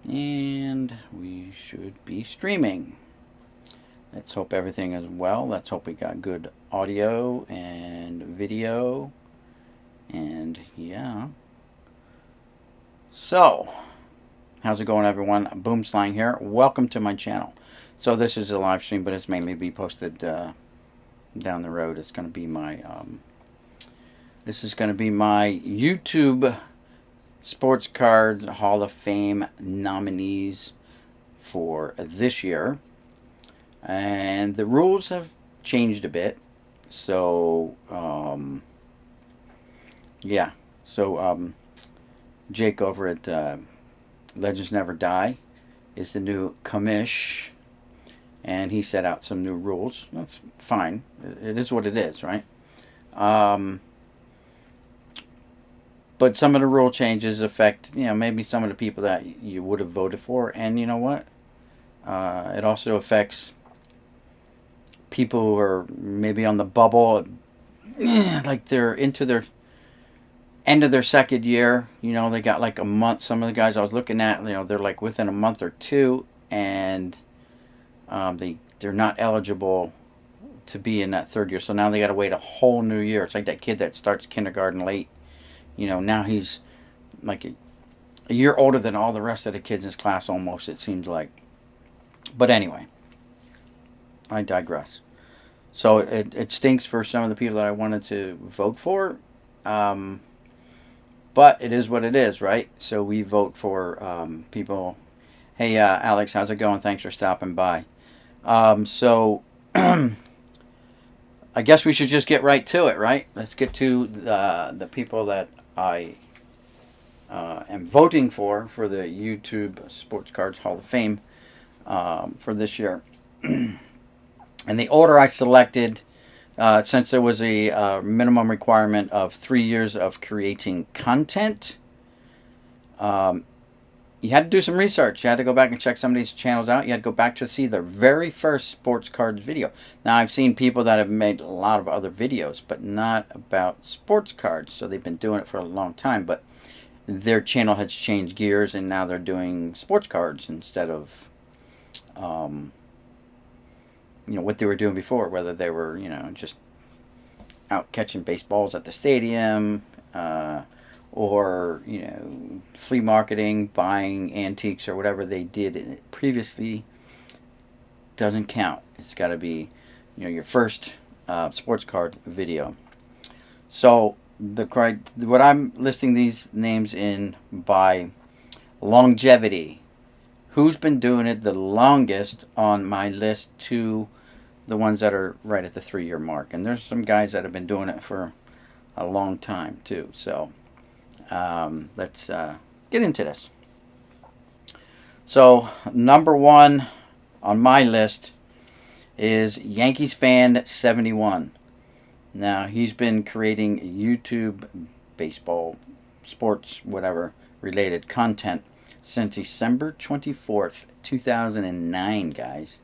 And we should be streaming. Let's hope everything is well. Let's hope we got good audio and video. And yeah. So, how's it going, everyone? Boomslang here. Welcome to my channel. So this is a live stream, but it's mainly to be posted down the road. It's going to be my this is going to be my YouTube Sports Card Hall of Fame nominees for this year. And the rules have changed a bit. So, yeah. So, Jake over at Legends Never Die is the new commish. And he set out some new rules. That's fine. It is what it is, right? But some of the rule changes affect, maybe some of the people that you would have voted for. And you know what? It also affects people who are maybe on the bubble, like they're into their end of their second year. They got like a month. Some of the guys I was looking at, they're like within a month or two, and they're not eligible to be in that third year. So now they got to wait a whole new year. It's like that kid that starts kindergarten late. Now he's like a year older than all the rest of the kids in his class almost, it seems like. But anyway, I digress. So it stinks for some of the people that I wanted to vote for. But it is what it is, right? So we vote for people. Hey, Alex, how's it going? Thanks for stopping by. So I guess we should just get right to it, right? Let's get to the people that I am voting for the YouTube Sports Cards Hall of Fame for this year. And the order I selected, since there was a minimum requirement of 3 years of creating content, you had to do some research. You had to go back and check some of these channels out. You had to go back to see their very first sports cards video. Now, I've seen people that have made a lot of other videos, but not about sports cards. So they've been doing it for a long time, but their channel has changed gears, and now they're doing sports cards instead of, what they were doing before, whether they were, just out catching baseballs at the stadium, or flea marketing, buying antiques or whatever they did previously. Doesn't count. It's got to be your first sports card video. So what I'm listing these names in by longevity. Who's been doing it the longest on my list to the ones that are right at the 3-year mark? And there's some guys that have been doing it for a long time too. So let's get into this. So number one on my list is Yankees Fan 71. Now he's been creating YouTube, baseball, sports, whatever related content since December 24th, 2009, guys.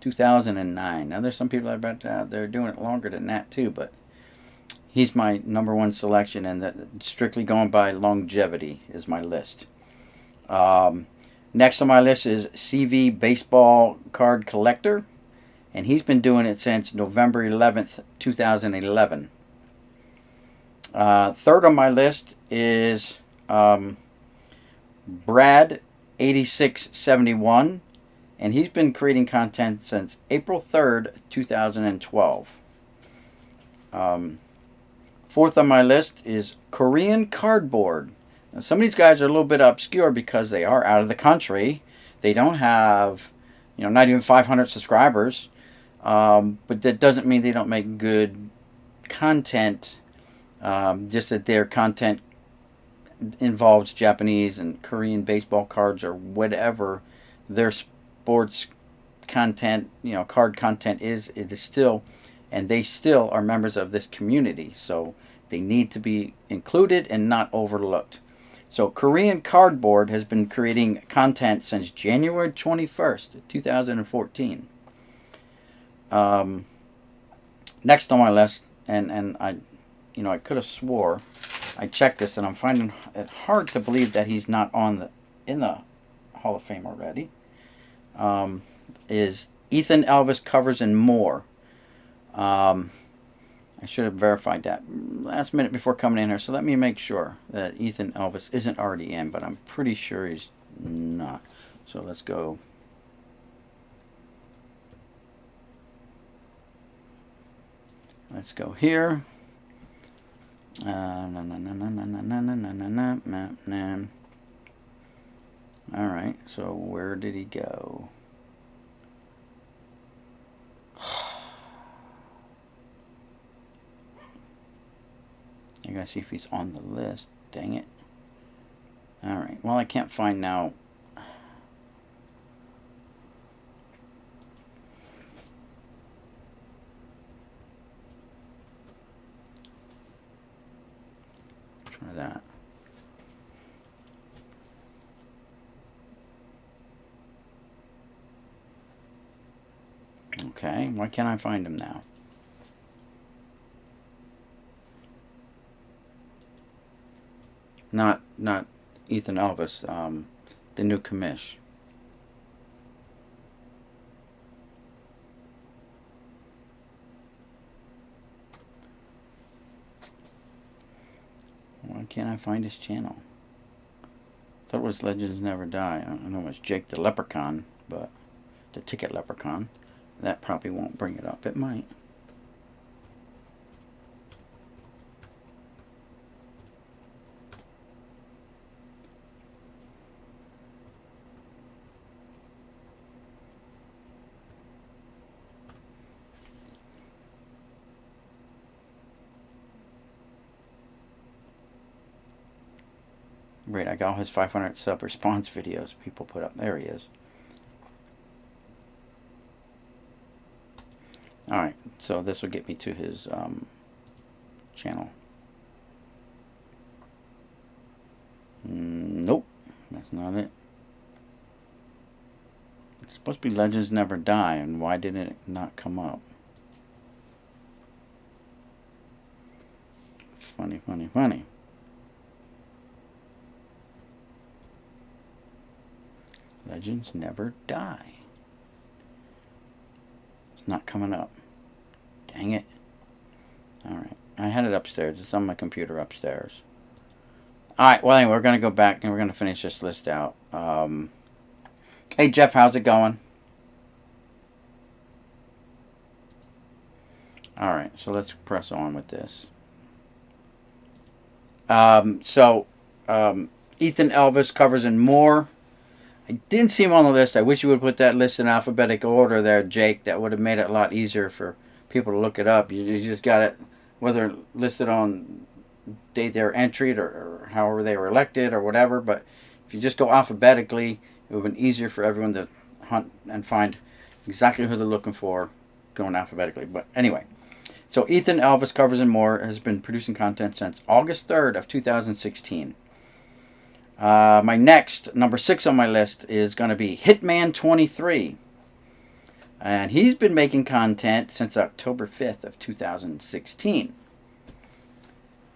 2009. Now there's some people I bet they're doing it longer than that too, but he's my number one selection, and strictly going by longevity is my list. Next on my list is CV Baseball Card Collector, and he's been doing it since November 11th, 2011. Third on my list is Brad 8671, and he's been creating content since April 3rd, 2012. Fourth on my list is Korean Cardboard. Now, some of these guys are a little bit obscure because they are out of the country. They don't have, not even 500 subscribers. But that doesn't mean they don't make good content. Just that their content involves Japanese and Korean baseball cards or whatever their sports content, card content is. It is still, and they still are members of this community. So they need to be included and not overlooked. So Korean Cardboard has been creating content since January 21st, 2014. Next on my list, and I could have swore I checked this, and I'm finding it hard to believe that he's not in the Hall of Fame already. Is Ethan Elvis Covers and More. I should have verified that last minute before coming in here, so let me make sure that Ethan Elvis isn't already in, but I'm pretty sure he's not. So let's go. Let's go here. Alright, so where did he go? I gotta see if he's on the list. Dang it. Alright, well, I can't find now. Try that. Okay, why can't I find him now? Not Ethan Elvis, the new commish. Why can't I find his channel? I thought it was Legends Never Die. I don't know, it's Jake the Leprechaun, but the Ticket Leprechaun. That probably won't bring it up. It might. Great, I got all his 500 sub response videos people put up. There he is. Alright, so this will get me to his channel. Nope, that's not it. It's supposed to be Legends Never Die, and why didn't it not come up? Funny, funny, funny. Legends Never Die. It's not coming up. Dang it. Alright. I had it upstairs. It's on my computer upstairs. Alright, well anyway, we're going to go back and we're going to finish this list out. Hey Jeff, how's it going? Alright, so let's press on with this. Ethan Elvis Covers and More. I didn't see him on the list. I wish you would put that list in alphabetical order there, Jake. That would have made it a lot easier for people to look it up. You just got it, whether listed on date they were entered or however they were elected or whatever. But if you just go alphabetically, it would have been easier for everyone to hunt and find exactly who they're looking for going alphabetically. But anyway, so Ethan Elvis Covers and More has been producing content since August 3rd of 2016. My next, number 6 on my list, is going to be Hitman23. And he's been making content since October 5th of 2016.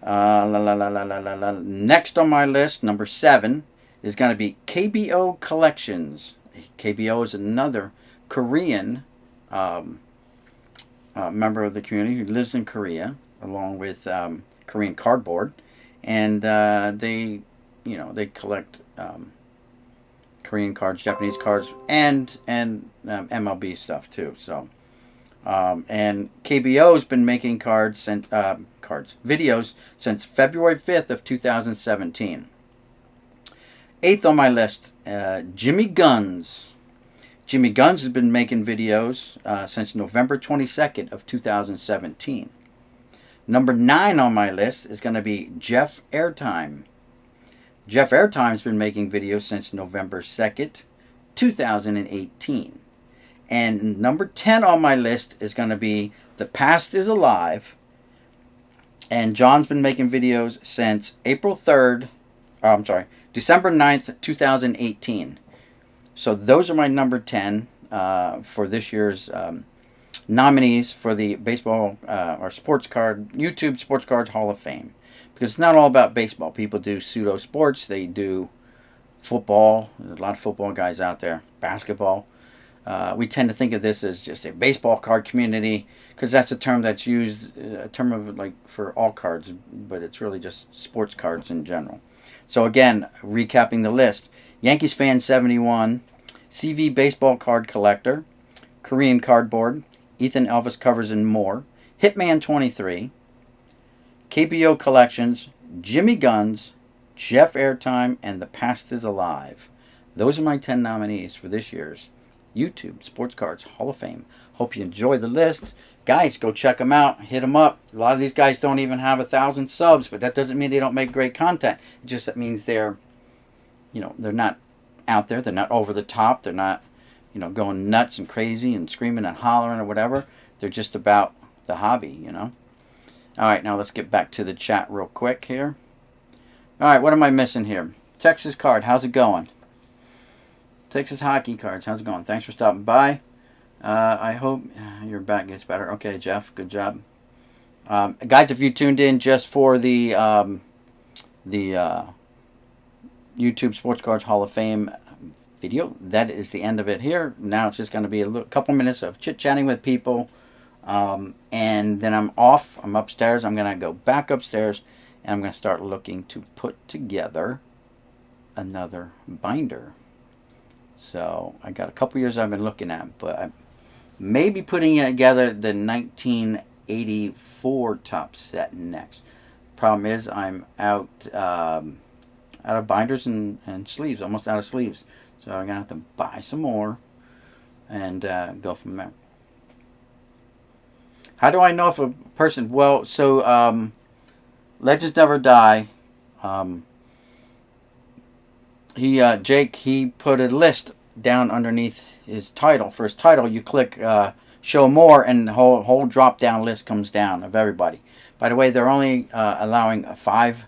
Next on my list, number 7, is going to be Kbo Collections. Kbo is another Korean member of the community who lives in Korea, along with Korean Cardboard. And they collect Korean cards, Japanese cards, and MLB stuff too. So, and KBO's been making videos since February 5th of 2017. 8th on my list, Jimmy Guns. Jimmy Guns has been making videos since November 22nd of 2017. Number 9 on my list is going to be Jeff Airtime. Jeff Airtime's been making videos since November 2nd, 2018. And number 10 on my list is going to be The Past is Alive. And John's been making videos since December 9th, 2018. So those are my number 10 for this year's nominees for the baseball or sports card, YouTube Sports Cards Hall of Fame. Because it's not all about baseball. People do pseudo sports. They do football. There's a lot of football guys out there. Basketball. We tend to think of this as just a baseball card community because that's a term that's used, a term of like for all cards, but it's really just sports cards in general. So again, recapping the list: Yankees fan 71, CV baseball card collector, Korean cardboard, Ethan Elvis covers and more, Hitman 23, Kbo Collections, Jimmy Guns, Jeff Airtime, and The Past is Alive. Those are my 10 nominees for this year's YouTube Sports Cards Hall of Fame. Hope you enjoy the list. Guys, go check them out. Hit them up. A lot of these guys don't even have 1,000 subs, but that doesn't mean they don't make great content. It just that means they're not out there. They're not over the top. They're not, going nuts and crazy and screaming and hollering or whatever. They're just about the hobby, All right, now let's get back to the chat real quick here. All right, what am I missing here? Texas card, how's it going? Texas hockey cards, how's it going? Thanks for stopping by. I hope your back gets better. Okay, Jeff, good job. Guys, if you tuned in just for the YouTube Sports Cards Hall of Fame video, that is the end of it here. Now it's just going to be a couple minutes of chit-chatting with people, and then I'm off. I'm upstairs. I'm going to go back upstairs, and I'm going to start looking to put together another binder. So I got a couple years I've been looking at, but I may be putting together the 1984 top set next. Problem is I'm out of binders and sleeves, almost out of sleeves. So I'm going to have to buy some more and go from there. How do I know if a person... Well, so Legends Never Die... Jake, he put a list down underneath his title. For his title, you click show more, and the whole drop down list comes down of everybody. By the way, they're only allowing 5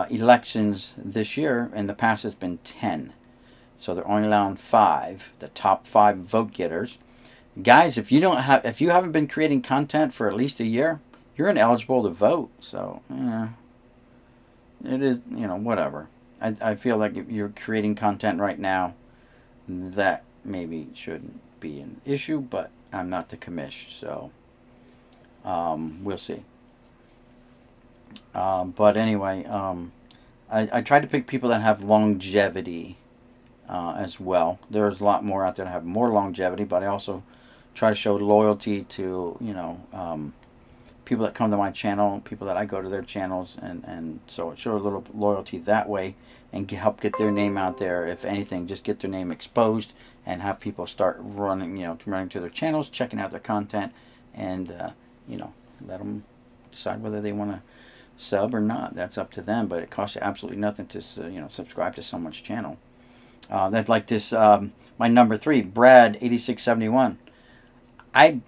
elections this year. In the past, it's been 10. So they're only allowing 5, the top 5 vote getters. Guys, if you haven't been creating content for at least a year, you're ineligible to vote. So it is, whatever. I feel like if you're creating content right now, that maybe shouldn't be an issue, but I'm not the commish, so we'll see. But anyway, I try to pick people that have longevity as well. There's a lot more out there that have more longevity, but I also try to show loyalty to, people that come to my channel, people that I go to their channels, and so show a little loyalty that way and help get their name out there. If anything, just get their name exposed and have people start running to their channels, checking out their content, and let them decide whether they want to sub or not. That's up to them, but it costs you absolutely nothing to subscribe to someone's channel. That's like this, my number 3, Brad 8671. I've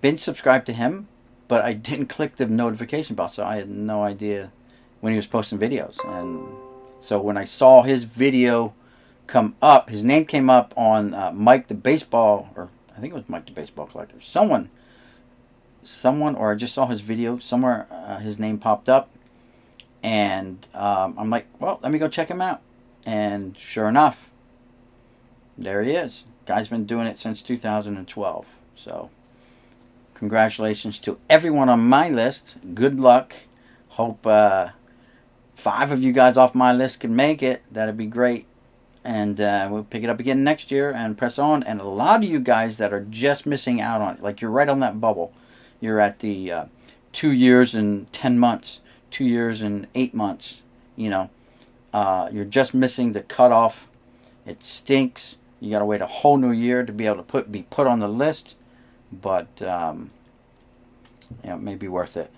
been subscribed to him, but I didn't click the notification bell, so I had no idea when he was posting videos. And so when I saw his video come up, his name came up on Mike the Baseball, or I think it was Mike the Baseball Collector. Someone, or I just saw his video somewhere. His name popped up, and I'm like, well, let me go check him out. And sure enough, there he is. Guy's been doing it since 2012. So congratulations to everyone on my list. Good luck. Hope 5 of you guys off my list can make it. That'd be great. And we'll pick it up again next year and press on. And a lot of you guys that are just missing out on it, like you're right on that bubble. You're at the 2 years and 10 months, 2 years and 8 months. You're just missing the cutoff. It stinks. You got to wait a whole new year to be able to be put on the list. But it may be worth it.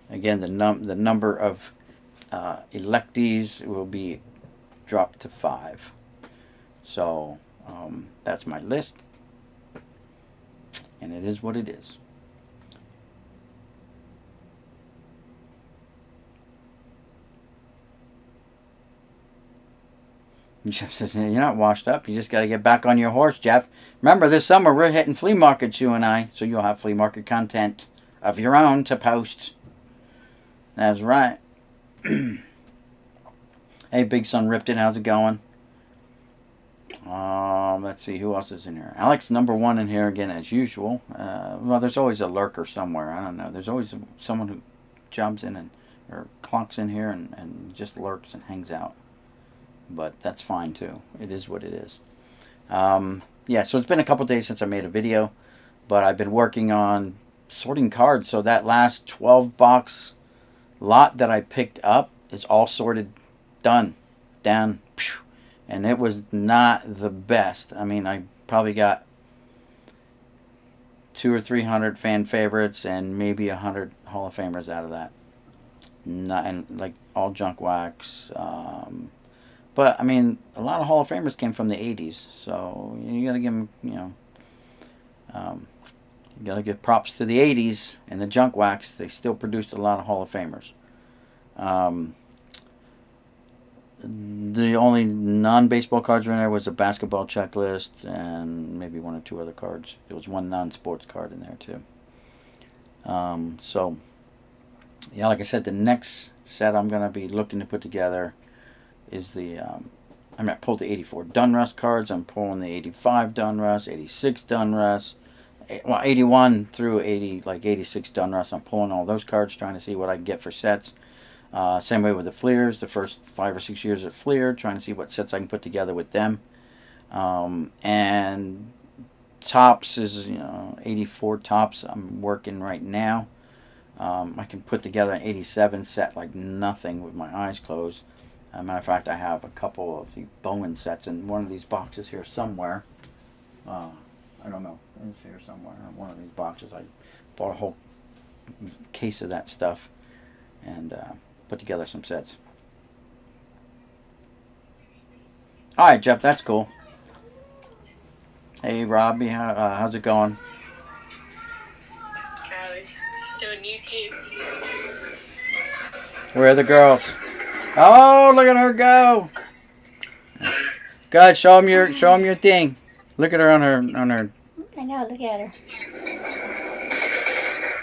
Again, the number of electees will be dropped to 5. So that's my list, and it is what it is. Jeff says, you're not washed up. You just got to get back on your horse, Jeff. Remember, this summer we're hitting flea markets, you and I, so you'll have flea market content of your own to post. That's right. Hey, Big Son Ripped It, how's it going? Let's see, who else is in here? Alex, #1 in here again as usual. Well, there's always a lurker somewhere. I don't know. There's always someone who jumps in and or clonks in here and just lurks and hangs out. But that's fine too. It is what it is. Yeah, so it's been a couple days since I made a video, but I've been working on sorting cards. So that last 12 box lot that I picked up is all sorted, done, down, and it was not the best. I mean, I probably got 200 or 300 fan favorites and maybe 100 Hall of Famers out of that. Not, and like all junk wax. But I mean, a lot of Hall of Famers came from the 80s, so you gotta give them, you gotta give props to the 80s and the junk wax. They still produced a lot of Hall of Famers. The only non-baseball cards in there was a basketball checklist and maybe 1 or 2 other cards. There was 1 non-sports card in there too. So, yeah, like I said, the next set I'm going to be looking to put together is the, I pulled the 84 Donruss cards. I'm pulling the 85 Donruss, 86 Donruss, well, 81 through 86 Donruss. I'm pulling all those cards, trying to see what I can get for sets. Same way with the Fleers, the first 5 or 6 years at Fleer, trying to see what sets I can put together with them. And Tops is, 84 Tops I'm working right now. I can put together an 87 set like nothing with my eyes closed. As a matter of fact, I have a couple of the Bowen sets in one of these boxes here somewhere. I don't know. It's here somewhere. One of these boxes. I bought a whole case of that stuff and put together some sets. Alright, Jeff, that's cool. Hey, Robbie, how's it going? I was doing YouTube. Where are the girls? Oh, look at her go! God, show them your thing. Look at her on her. I know, look at her.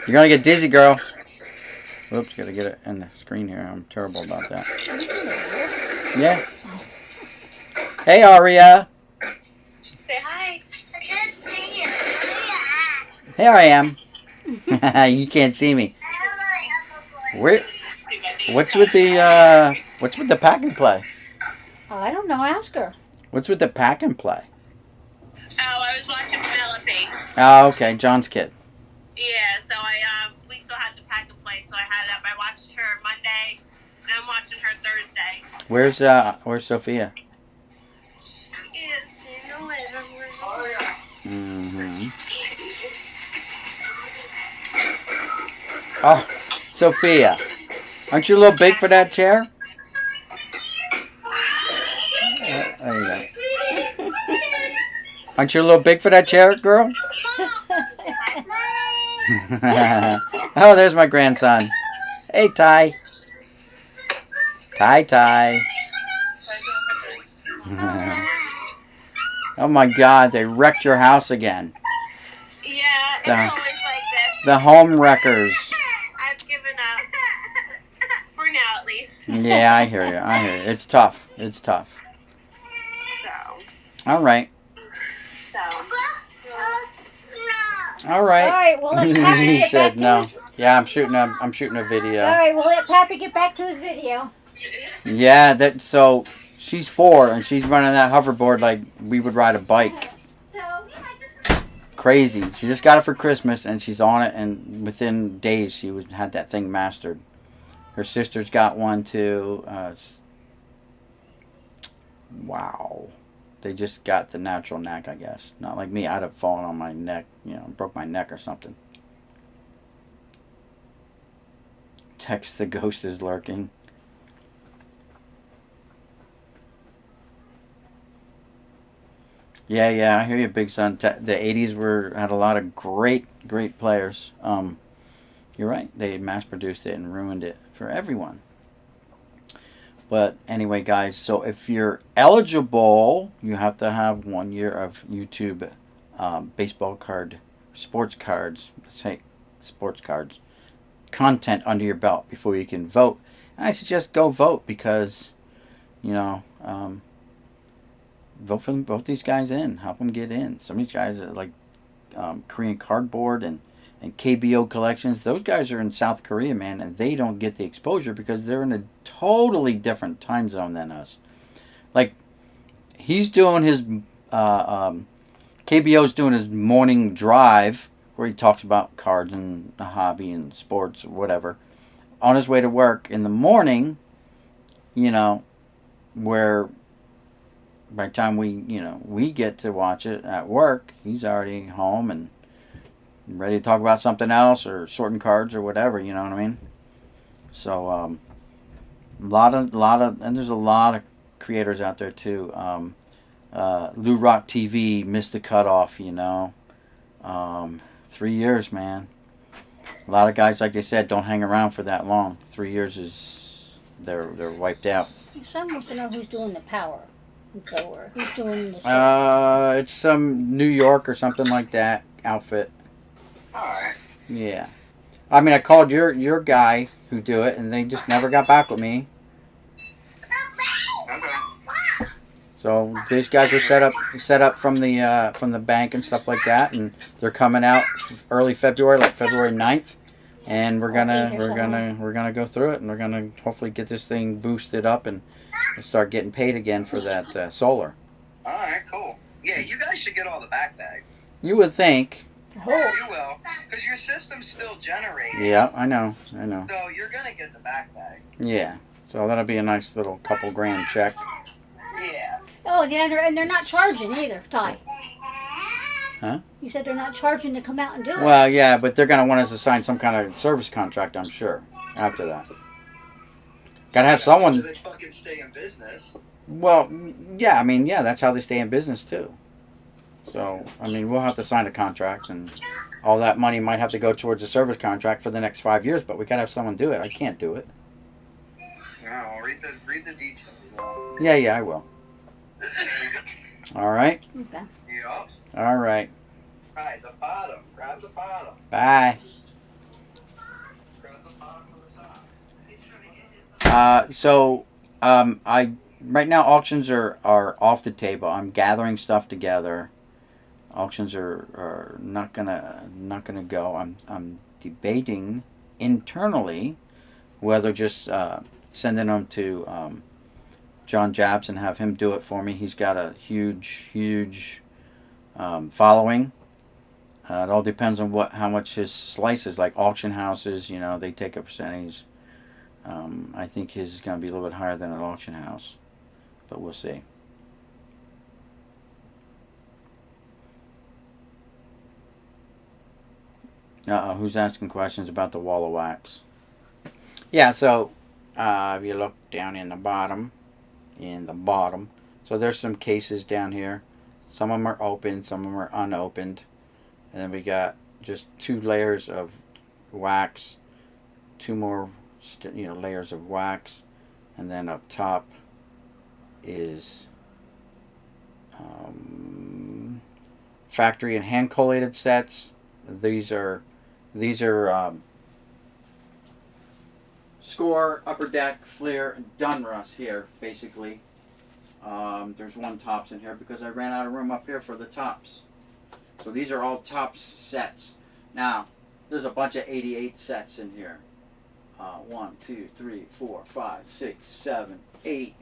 You're gonna get dizzy, girl. Whoops, gotta get it in the screen here. I'm terrible about that. Yeah. Hey, Aria. Say hi. Here I am. You can't see me. Where? What's with the pack and play? Oh, I don't know, ask her. What's with the pack and play? Oh, I was watching Penelope. Oh, okay, John's kid. Yeah, so we still had the pack and play, so I had it up. I watched her Monday, and I'm watching her Thursday. Where's Sophia? It's in the living room. Mm-hmm. Oh, Sophia, aren't you a little big for that chair? There you go. Aren't you a little big for that chair, girl? Oh, there's my grandson. Hey, Ty. Ty. Oh my God, they wrecked your house again. Yeah, it's always like this. The home wreckers. I've given up. For now, at least. Yeah, I hear you. It's tough. So. All right. All right, well, let Pappy He get said back no. to his... Yeah, I'm shooting a video. All right, well, let Pappy get back to his video. Yeah, so she's 4 and she's running that hoverboard like we would ride a bike. Crazy. She just got it for Christmas and she's on it, and within days she had that thing mastered. Her sister's got one too. Wow. They just got the natural knack, I guess. Not like me. I'd have fallen on my neck, broke my neck or something. Text the ghost is lurking. Yeah, I hear you, big son. The 80s had a lot of great players. You're right. They mass-produced it and ruined it for everyone. But anyway, guys, so if you're eligible, you have to have 1 year of YouTube baseball card, sports cards content under your belt before you can vote. And I suggest go vote because, vote these guys in. Help them get in. Some of these guys are like Korean Cardboard and Kbo Collections. Those guys are in South Korea, man, and they don't get the exposure because they're in a totally different time zone than us. Like, he's doing his KBO's doing his morning drive where he talks about cards and a hobby and sports or whatever on his way to work in the morning, you know, where by the time we get to watch it at work, he's already home and ready to talk about something else or sorting cards or whatever, you know what I mean? So and there's a lot of creators out there too. Lou Rock TV missed the cutoff, 3 years, man. A lot of guys, like they said, don't hang around for that long. 3 years is they're wiped out. Someone wants to know who's doing the power forward. Who's doing the show? It's some New York or something like that outfit. Alright. Yeah. I mean, I called your guy who do it, and they just never got back with me. Okay. So these guys are set up from the bank and stuff like that, and they're coming out early February, like February 9th, and we're gonna go through it, and we're gonna hopefully get this thing boosted up and start getting paid again for that solar. Alright, cool. Yeah, you guys should get all the back bag. You would think. Oh. You will, because your system's still generating. Yeah, I know. So you're gonna get the back bag. Yeah. So that'll be a nice little couple grand check. Yeah. Oh, yeah, and they're not charging either, Ty. Huh? You said they're not charging to come out and do it. Well, yeah, but they're going to want us to sign some kind of service contract, I'm sure, after that. Got to have someone... So they fucking stay in business. Well, yeah, I mean, yeah, that's how they stay in business, too. So, I mean, we'll have to sign a contract, and all that money might have to go towards a service contract for the next 5 years, but we got to have someone do it. I can't do it. No, read the details. Yeah, I will. All right? Okay. Yup. All right. Alright, the bottom. Grab the bottom. Bye. Grab the bottom of the sock. Right now auctions are off the table. I'm gathering stuff together. Auctions are not gonna go. I'm debating internally whether just sending them to John Jabs and have him do it for me. He's got a huge following. It all depends on how much his slice is. Like auction houses, they take a percentage. I think his is going to be a little bit higher than an auction house, but we'll see. Who's asking questions about the wall of wax? Yeah, so if you look down in the bottom, so there's some cases down here. Some of them are open, some of them are unopened. And then we got just 2 layers of wax, 2 more layers of wax, and then up top is factory and hand collated sets. These are Score, Upper Deck, Fleer, and Dunruss here, basically. There's 1 tops in here because I ran out of room up here for the tops. So these are all tops sets. Now, there's a bunch of 88 sets in here. 1, 2, 3, 4, 5, 6, 7, 8,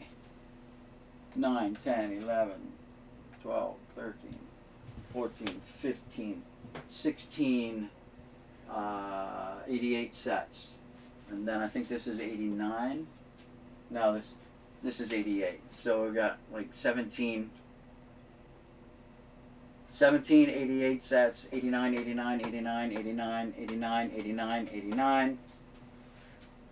9, 10, 11, 12, 13, 14, 15, 16, 88 sets. And then I think this is 89. No, this is 88. So we've got like 17 88 sets, 89, 89, 89, 89, 89, 89, 89,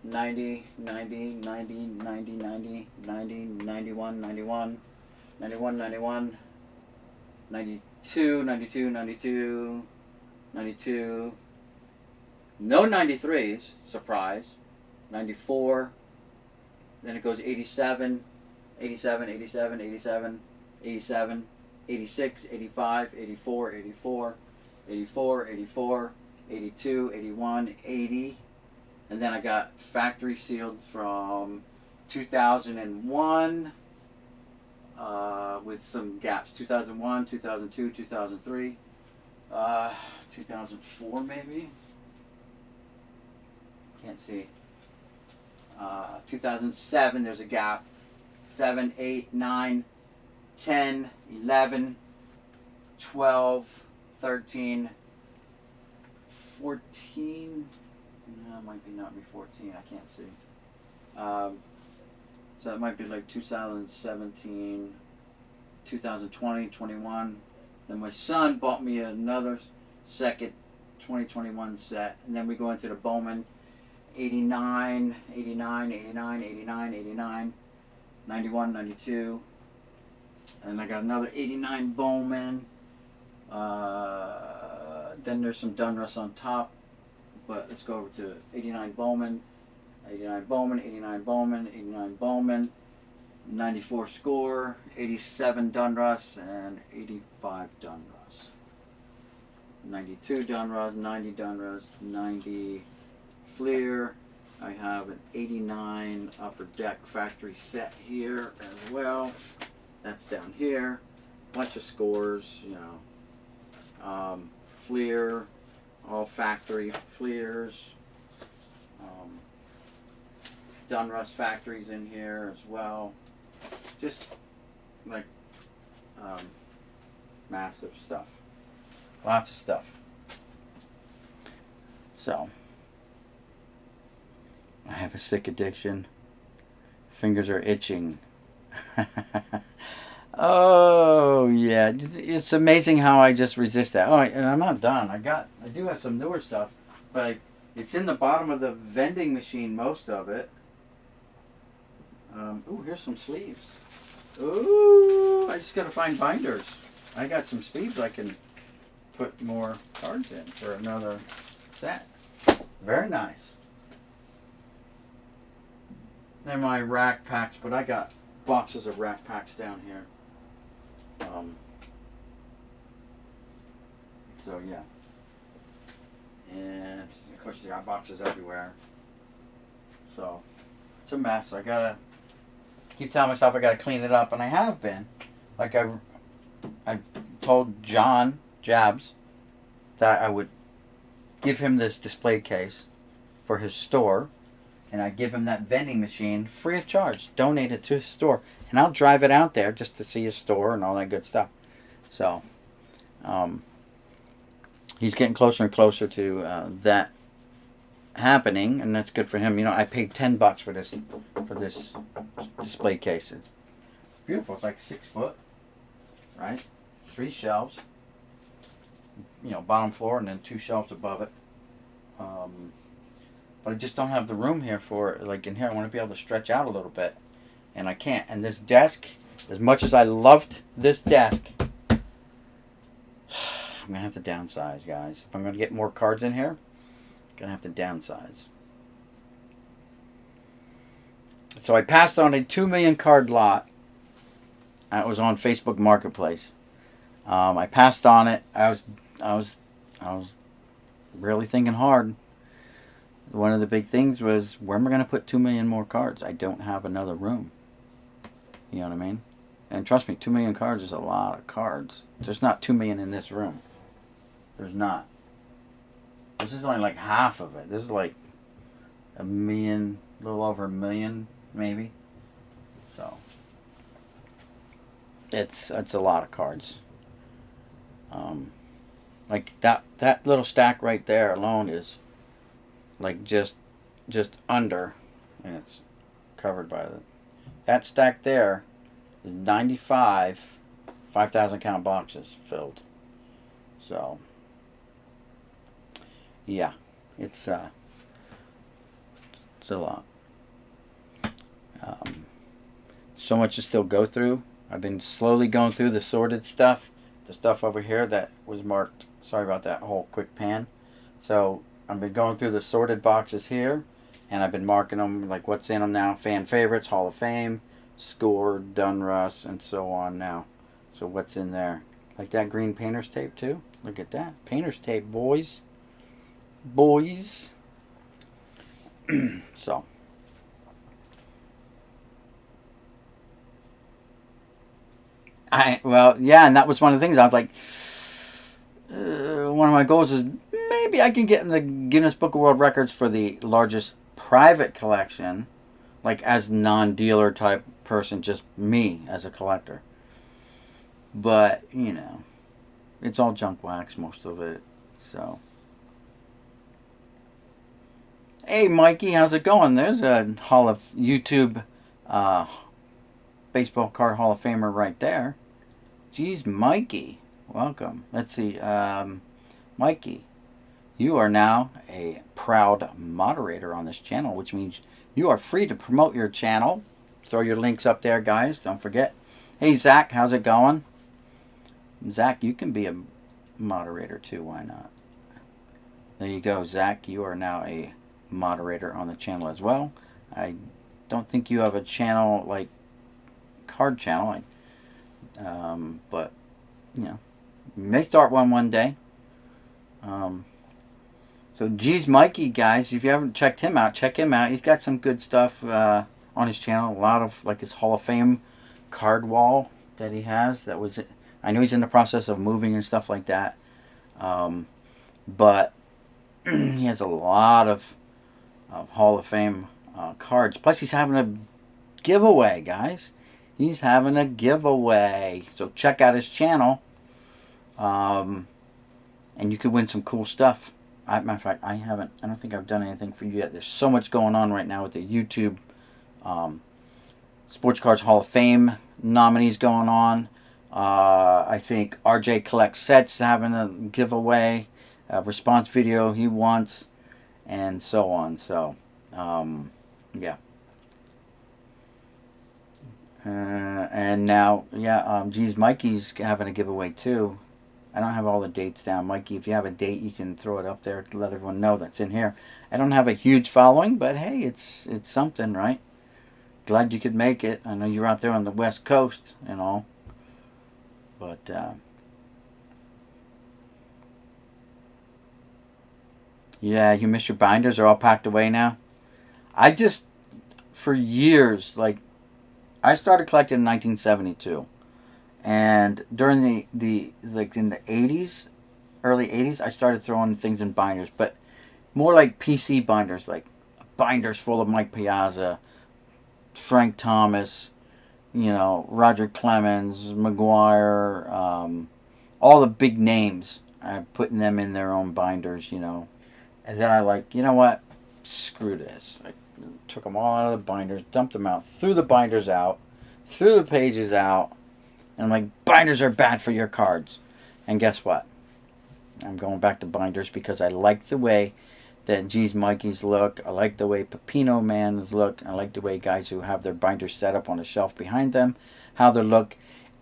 90, 90, 90, 90, 90, 90, 91, 91, 91, 91, 92, 92, 92, 92, no 93s, surprise, 94, then it goes 87, 87, 87, 87, 87, 86, 85, 84, 84, 84, 84, 82, 81, 80, and then I got factory sealed from 2001 with some gaps. 2001, 2002, 2003, 2004 maybe. Can't see. 2007, there's a gap. 7, 8, 9, 10, 11, 12, 13, 14. No, it might be not be 14. I can't see. So it might be like 2017, 2020, 21. Then my son bought me another second 2021 set. And then we go into the Bowman 89, 89, 89, 89, 89, 91, 92. And I got another 89 Bowman. Then there's some Dunruss on top. But let's go over to 89 Bowman, 89 Bowman, 89 Bowman, 89 Bowman, 94 Score, 87 Dunruss, and 85 Dunruss. 92 Dunruss, 90 Dunruss, 90 Fleer. I have an 89 Upper Deck factory set here as well. That's down here. Bunch of scores, you know. Fleer, all factory Fleers. Dunruss factories in here as well. Just like massive stuff. Lots of stuff. So, I have a sick addiction. Fingers are itching. Oh yeah, it's amazing how I just resist that. Oh, and I'm not done. I do have some newer stuff, but it's in the bottom of the vending machine, most of it. Ooh, here's some sleeves. Ooh, I just gotta find binders. I got some sleeves I can put more cards in for another set. Very nice. They're my rack packs, but I got boxes of rack packs down here. So yeah, and of course you got boxes everywhere. So it's a mess. I keep telling myself I gotta clean it up, and I have been. Like I told John Jabs that I would give him this display case for his store, and I'd give him that vending machine free of charge. Donate it to his store, and I'll drive it out there just to see his store and all that good stuff. So, he's getting closer and closer to that happening, and that's good for him. You know, I paid $10 for this display case. It's beautiful. It's like 6 foot, right? 3 shelves. You know, bottom floor, and then 2 shelves above it. But I just don't have the room here for it. Like in here, I want to be able to stretch out a little bit, and I can't. And this desk, as much as I loved this desk, I'm gonna have to downsize, guys. If I'm gonna get more cards in here, I'm gonna have to downsize. So I passed on a 2 million card lot. That was on Facebook Marketplace. I passed on it. I was really thinking hard. One of the big things was, where am I going to put 2 million more cards? I don't have another room. You know what I mean? And trust me, 2 million cards is a lot of cards. There's not 2 million in this room. There's not. This is only like half of it. This is like a million, a little over a million, maybe. So it's a lot of cards. Like that little stack right there alone is like just under, and it's covered by that stack there is 95 5,000 count boxes filled. So yeah, it's a lot. So much to still go through. I've been slowly going through the sorted stuff, the stuff over here that was marked. Sorry about that whole quick pan. So I've been going through the sorted boxes here, and I've been marking them, like what's in them now. Fan favorites, Hall of Fame, Score, Dunruss, and so on now. So what's in there? Like that green painter's tape too. Look at that. Painter's tape, boys. Boys. So. Well, yeah, and that was one of the things I was like, one of my goals is maybe I can get in the Guinness Book of World Records for the largest private collection, like as non-dealer type person, just me as a collector. But, you know, it's all junk wax, most of it. So, hey, Mikey, how's it going? There's a Hall of YouTube baseball card Hall of Famer right there. Geez, Mikey, welcome. Let's see, Mikey, you are now a proud moderator on this channel, which means you are free to promote your channel. Throw your links up there, guys. Don't forget. Hey, Zach, how's it going? Zach, you can be a moderator too. Why not? There you go, Zach. You are now a moderator on the channel as well. I don't think you have a channel like card channel, but you know, you may start one day. So, geez, Mikey, guys, if you haven't checked him out, check him out. He's got some good stuff on his channel. A lot of like his Hall of Fame card wall that he has. That was, I know he's in the process of moving and stuff like that. But he has a lot of Hall of Fame cards. Plus, he's having a giveaway, guys. He's having a giveaway. So check out his channel. And you could win some cool stuff. Matter of fact, I don't think I've done anything for you yet. There's so much going on right now with the YouTube Sports Cards Hall of Fame nominees going on. I think RJ Collects Sets having a giveaway, a response video he wants, and so on. So, yeah. And now, yeah, geez, Mikey's having a giveaway too. I don't have all the dates down. Mikey, if you have a date, you can throw it up there to let everyone know that's in here. I don't have a huge following, but hey, it's something, right? Glad you could make it. I know you're out there on the West Coast and all. But, yeah, you miss your binders. Are all packed away now. I just, for years, like, I started collecting in 1972. And during the like in the 80s, early 80s, I started throwing things in binders, but more like PC binders, like binders full of Mike Piazza, Frank Thomas, you know, Roger Clemens, McGuire, all the big names. I'm putting them in their own binders, you know. And then I like, you know what? Screw this. I took them all out of the binders, dumped them out, threw the binders out, threw the pages out. And I'm like, binders are bad for your cards. And guess what? I'm going back to binders because I like the way that G's Mikey's look. I like the way Pepino Man's look. I like the way guys who have their binders set up on a shelf behind them, how they look.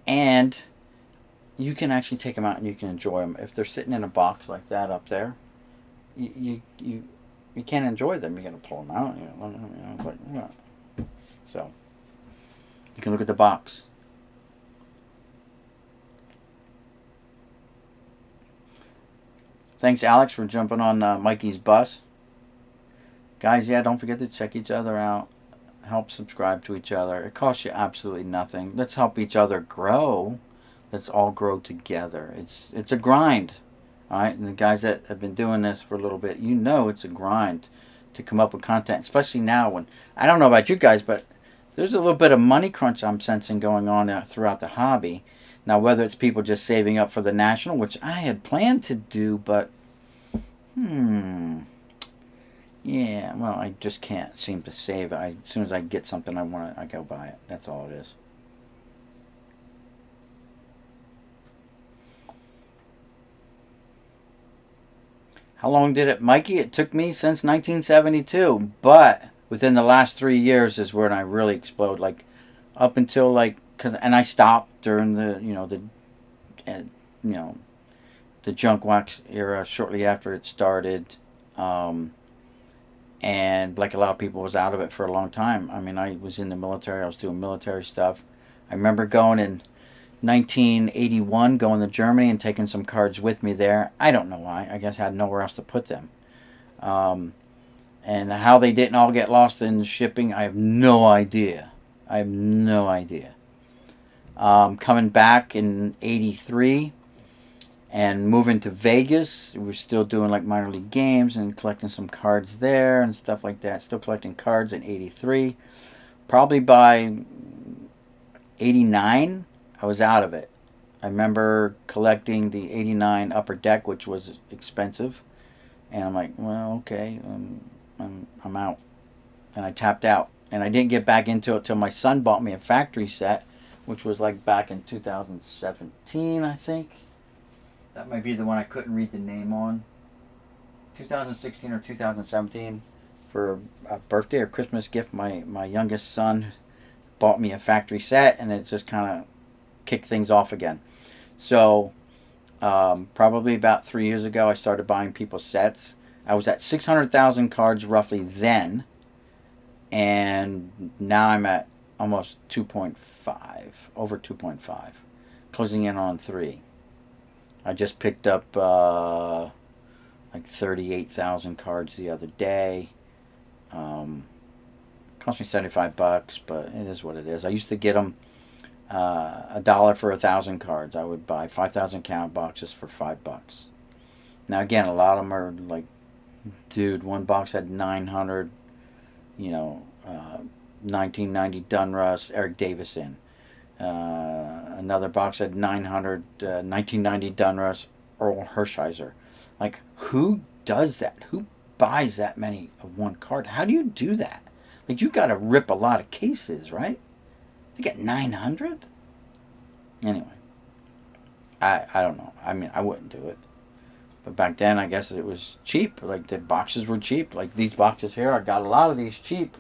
And you can actually take them out and you can enjoy them. If they're sitting in a box like that up there, you can't enjoy them. You're going to pull them out. So, you can look at the box. Thanks, Alex, for jumping on Mikey's bus. Guys, yeah, don't forget to check each other out. Help subscribe to each other. It costs you absolutely nothing. Let's help each other grow. Let's all grow together. It's a grind. All right? And the guys that have been doing this for a little bit, you know it's a grind to come up with content, especially now when, I don't know about you guys, but there's a little bit of money crunch I'm sensing going on throughout the hobby. Now, whether it's people just saving up for the National, which I had planned to do, but, yeah, well, I just can't seem to save. As soon as I get something I want, I go buy it. That's all it is. How long did it, Mikey? It took me since 1972, but within the last 3 years is when I really explode. Like, up until, like, and I stopped during the, the junk wax era shortly after it started. And like a lot of people, was out of it for a long time. I mean, I was in the military. I was doing military stuff. I remember going in 1981, going to Germany and taking some cards with me there. I don't know why. I guess I had nowhere else to put them. And how they didn't all get lost in shipping, I have no idea. I have no idea. Coming back in '83 and moving to Vegas. We were still doing like minor league games and collecting some cards there and stuff like that. Still collecting cards in '83. Probably by '89, I was out of it. I remember collecting the '89 Upper Deck, which was expensive. And I'm like, well, okay, I'm out. And I tapped out. And I didn't get back into it till my son bought me a factory set, which was like back in 2017, I think. That might be the one I couldn't read the name on. 2016 or 2017. For a birthday or Christmas gift, my youngest son bought me a factory set, and it just kind of kicked things off again. So, probably about 3 years ago, I started buying people's sets. I was at 600,000 cards roughly then, and now I'm at almost 2.5, over 2.5, closing in on 3. I just picked up like 38,000 cards the other day. Cost me $75, but it is what it is. I used to get them $1 for 1,000 cards. I would buy 5,000 count boxes for $5. Now again, a lot of them are like, dude, one box had 900, 1990 Dunruss, Eric Davison. Another box had 900, 1990 Dunruss, Earl Hershiser. Like, who does that? Who buys that many of one card? How do you do that? Like, you got to rip a lot of cases, right? You get 900? Anyway, I don't know. I mean, I wouldn't do it. But back then, I guess it was cheap. Like, the boxes were cheap. Like, these boxes here, I got a lot of these cheap.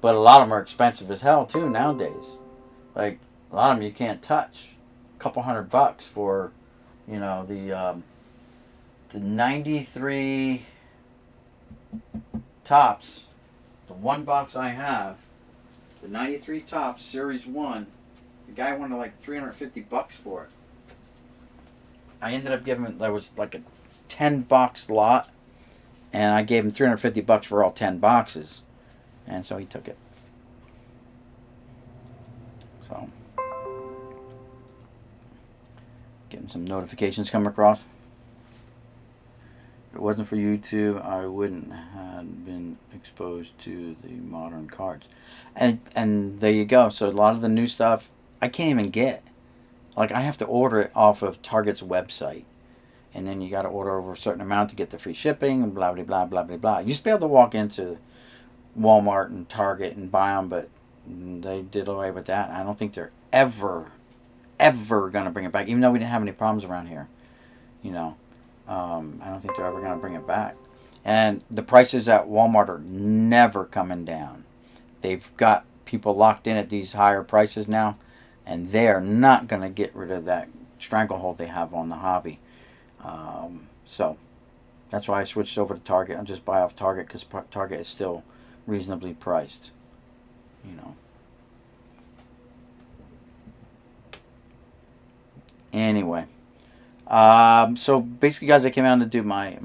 But a lot of them are expensive as hell, too, nowadays. Like, a lot of them you can't touch. A couple $100 for, the 93 tops. The one box I have, the 93 tops, Series 1, the guy wanted like $350 for it. I ended up giving it, that was like a 10 box lot, and I gave him $350 for all 10 boxes. And so he took it. So, getting some notifications come across. If it wasn't for YouTube, I wouldn't have been exposed to the modern cards. And there you go. So a lot of the new stuff I can't even get. Like, I have to order it off of Target's website. And then you got to order over a certain amount to get the free shipping and blah, blah, blah, blah, blah, blah. You used to be able to walk into Walmart and Target and buy them, but they did away with that. I don't think they're ever going to bring it back, even though we didn't have any problems around here. I don't think they're ever going to bring it back. And the prices at Walmart are never coming down. They've got people locked in at these higher prices now, and they are not going to get rid of that stranglehold they have on the hobby. So that's why I switched over to Target. I'll just buy off Target because Target is still reasonably priced. Anyway. So basically, guys, I came out to do my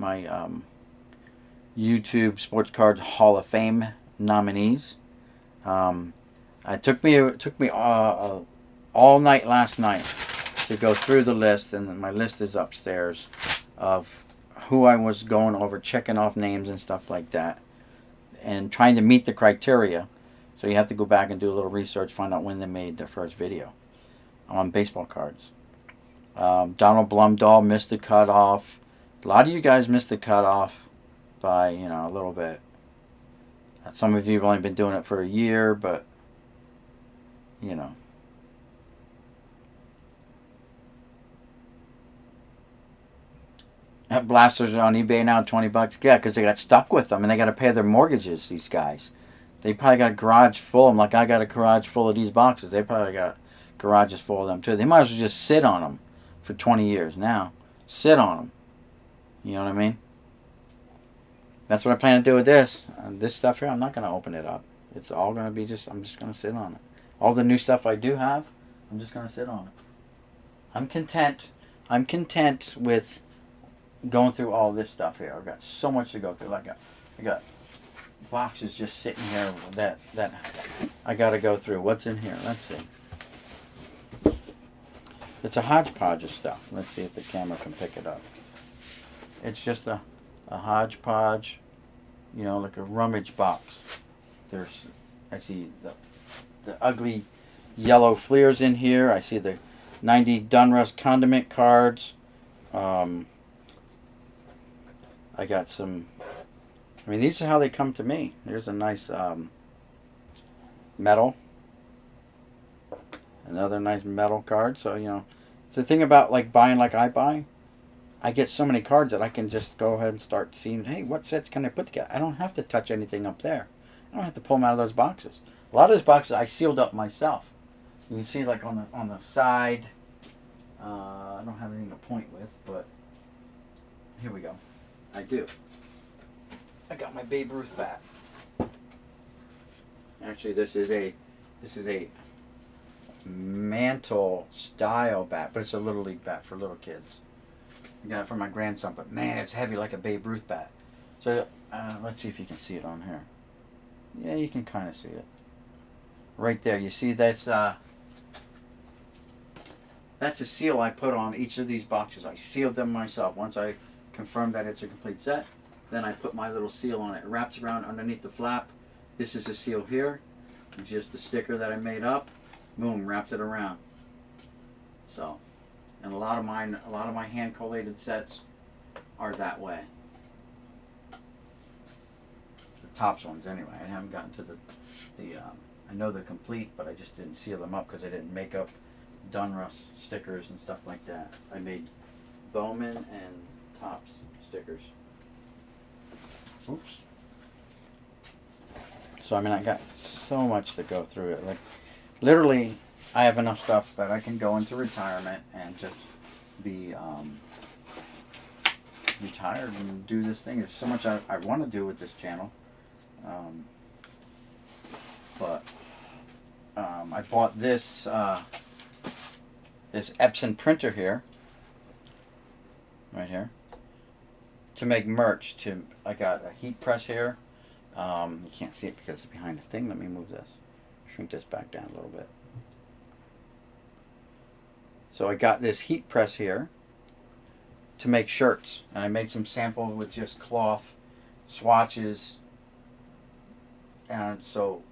YouTube Sports Cards Hall of Fame nominees. It took me all night last night to go through the list, and my list is upstairs of who I was going over, checking off names and stuff like that, and trying to meet the criteria. So you have to go back and do a little research, find out when they made their first video on baseball cards. Donald Blumdahl missed the cutoff. A lot of you guys missed the cutoff by, a little bit. Some of you have only been doing it for a year, but, Blasters are on eBay now, $20. Yeah, because they got stuck with them, and they got to pay their mortgages, these guys. They probably got a garage full of them, like I got a garage full of these boxes. They probably got garages full of them, too. They might as well just sit on them for 20 years now. Sit on them. You know what I mean? That's what I plan to do with this. This stuff here, I'm not going to open it up. It's all going to be I'm just going to sit on it. All the new stuff I do have, I'm just going to sit on it. I'm content. I'm content with going through all this stuff here. I've got so much to go through. I got boxes just sitting here that I got to go through. What's in here? Let's see. It's a hodgepodge of stuff. Let's see if the camera can pick it up. It's just a hodgepodge, you know, like a rummage box. I see the ugly yellow fleers in here. I see the 90 Dunruss condiment cards. I got some. I mean, these are how they come to me. Here's a nice metal. Another nice metal card. So, you know, it's the thing about like buying like I buy. I get so many cards that I can just go ahead and start seeing, hey, what sets can I put together? I don't have to touch anything up there. I don't have to pull them out of those boxes. A lot of those boxes I sealed up myself. You can see like on the side. I don't have anything to point with, but here we go. I do. I got my Babe Ruth bat. Actually, this is a mantle style bat, but it's a little league bat for little kids. I got it for my grandson, but man, it's heavy like a Babe Ruth bat. So let's see if you can see it on here. Yeah, you can kind of see it. Right there, you see that's a seal I put on each of these boxes. I sealed them myself. Once I confirmed that it's a complete set, then I put my little seal on it. It wraps around underneath the flap. This is a seal here. It's just the sticker that I made up. Boom, wrapped it around. So, and a lot of my hand collated sets are that way. The tops ones, anyway. I haven't gotten to the I know they're complete, but I just didn't seal them up because I didn't make up Dunruss stickers and stuff like that. I made Bowman and Tops stickers. Oops. So I mean, I got so much to go through it. Like, literally, I have enough stuff that I can go into retirement and just be retired and do this thing. There's so much I want to do with this channel. But I bought this this Epson printer here, right here, to make merch. I got a heat press here. You can't see it because it's behind the thing. Let me move this. Shrink this back down a little bit. So I got this heat press here to make shirts. And I made some sample with just cloth, swatches. And so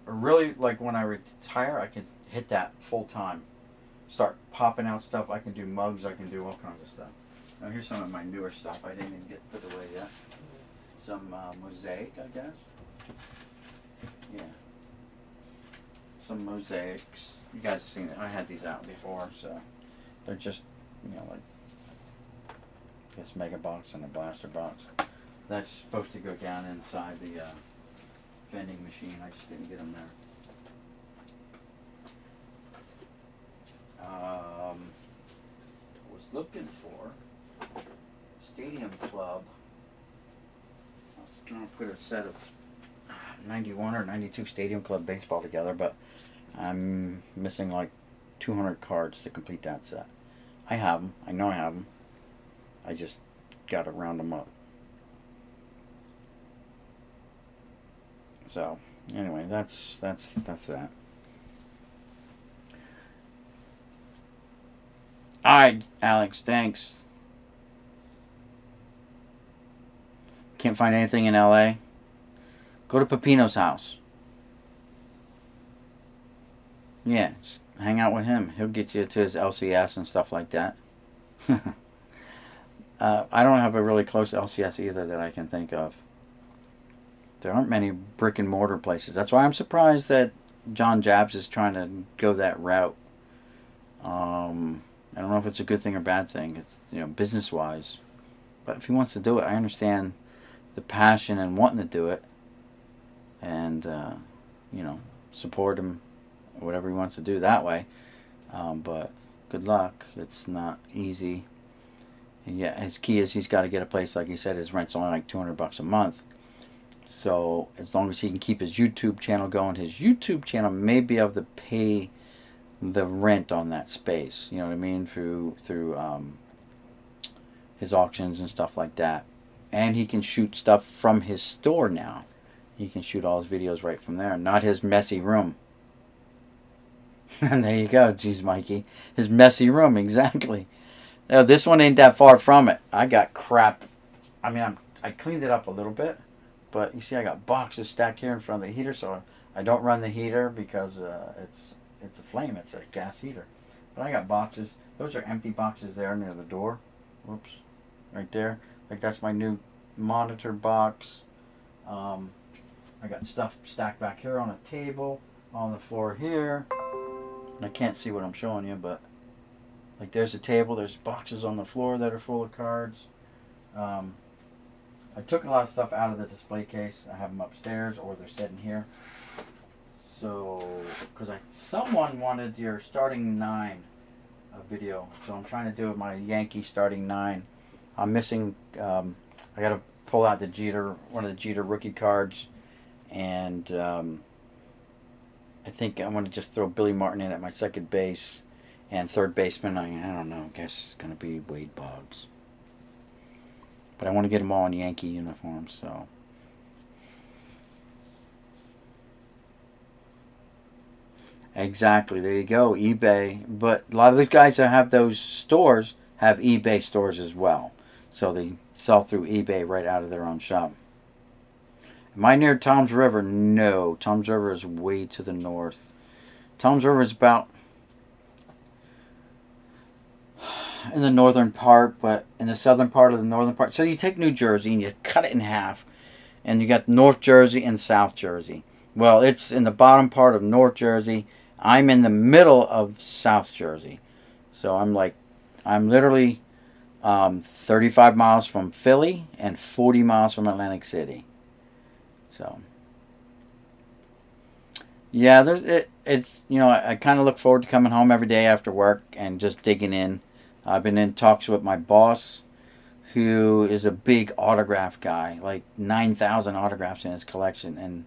really, like, when I retire, I can hit that full time. Start popping out stuff. I can do mugs. I can do all kinds of stuff. Now here's some of my newer stuff. I didn't even get put away yet. Some mosaic, I guess. Yeah. Some mosaics. You guys have seen it. I had these out before, so they're just, you know, like this mega box and a blaster box. That's supposed to go down inside the vending machine. I just didn't get them there. I was looking for Stadium Club. I was going to put a set of 91 or 92 Stadium Club baseball together, but I'm missing like 200 cards to complete that set. I have them. I know I have them. I just got to round them up. So, anyway, that's that. Alright, Alex, thanks. Can't find anything in LA? Go to Pepino's house. Yeah, hang out with him. He'll get you to his LCS and stuff like that. I don't have a really close LCS either that I can think of. There aren't many brick and mortar places. That's why I'm surprised that John Jabs is trying to go that route. I don't know if it's a good thing or bad thing. It's, you know, business wise. But if he wants to do it, I understand the passion and wanting to do it. And, you know, support him, whatever he wants to do that way. But good luck. It's not easy. And yeah, his key is he's got to get a place, like he said, his rent's only like $200 a month. So as long as he can keep his YouTube channel going, his YouTube channel may be able to pay the rent on that space. You know what I mean? Through his auctions and stuff like that. And he can shoot stuff from his store now. He can shoot all his videos right from there. Not his messy room. And there you go. Jeez, Mikey. His messy room, exactly. Now, this one ain't that far from it. I got crap. I mean, I cleaned it up a little bit, but you see I got boxes stacked here in front of the heater, so I don't run the heater because it's a flame. It's a gas heater. But I got boxes. Those are empty boxes there near the door. Whoops. Right there. Like, that's my new monitor box. I got stuff stacked back here on a table, on the floor here. And I can't see what I'm showing you, but like there's a table, there's boxes on the floor that are full of cards. I took a lot of stuff out of the display case. I have them upstairs, or they're sitting here. So, because someone wanted your starting 9 video, so I'm trying to do my Yankee starting 9. I'm missing. I got to pull out one of the Jeter rookie cards, and I think I'm going to just throw Billy Martin in at my second base, and third baseman. I don't know. I guess it's going to be Wade Boggs. But I want to get them all in Yankee uniforms, so. Exactly. There you go. eBay. But a lot of these guys that have those stores have eBay stores as well. So they sell through eBay right out of their own shop. Am I near Tom's River? No. Tom's River is way to the north. Tom's River is about in the northern part, but in the southern part of the northern part. So you take New Jersey and you cut it in half, and you got North Jersey and South Jersey. Well, it's in the bottom part of North Jersey. I'm in the middle of South Jersey. So I'm literally 35 miles from Philly and 40 miles from Atlantic City. So, yeah, it's I kind of look forward to coming home every day after work and just digging in. I've been in talks with my boss, who is a big autograph guy, like 9,000 autographs in his collection, and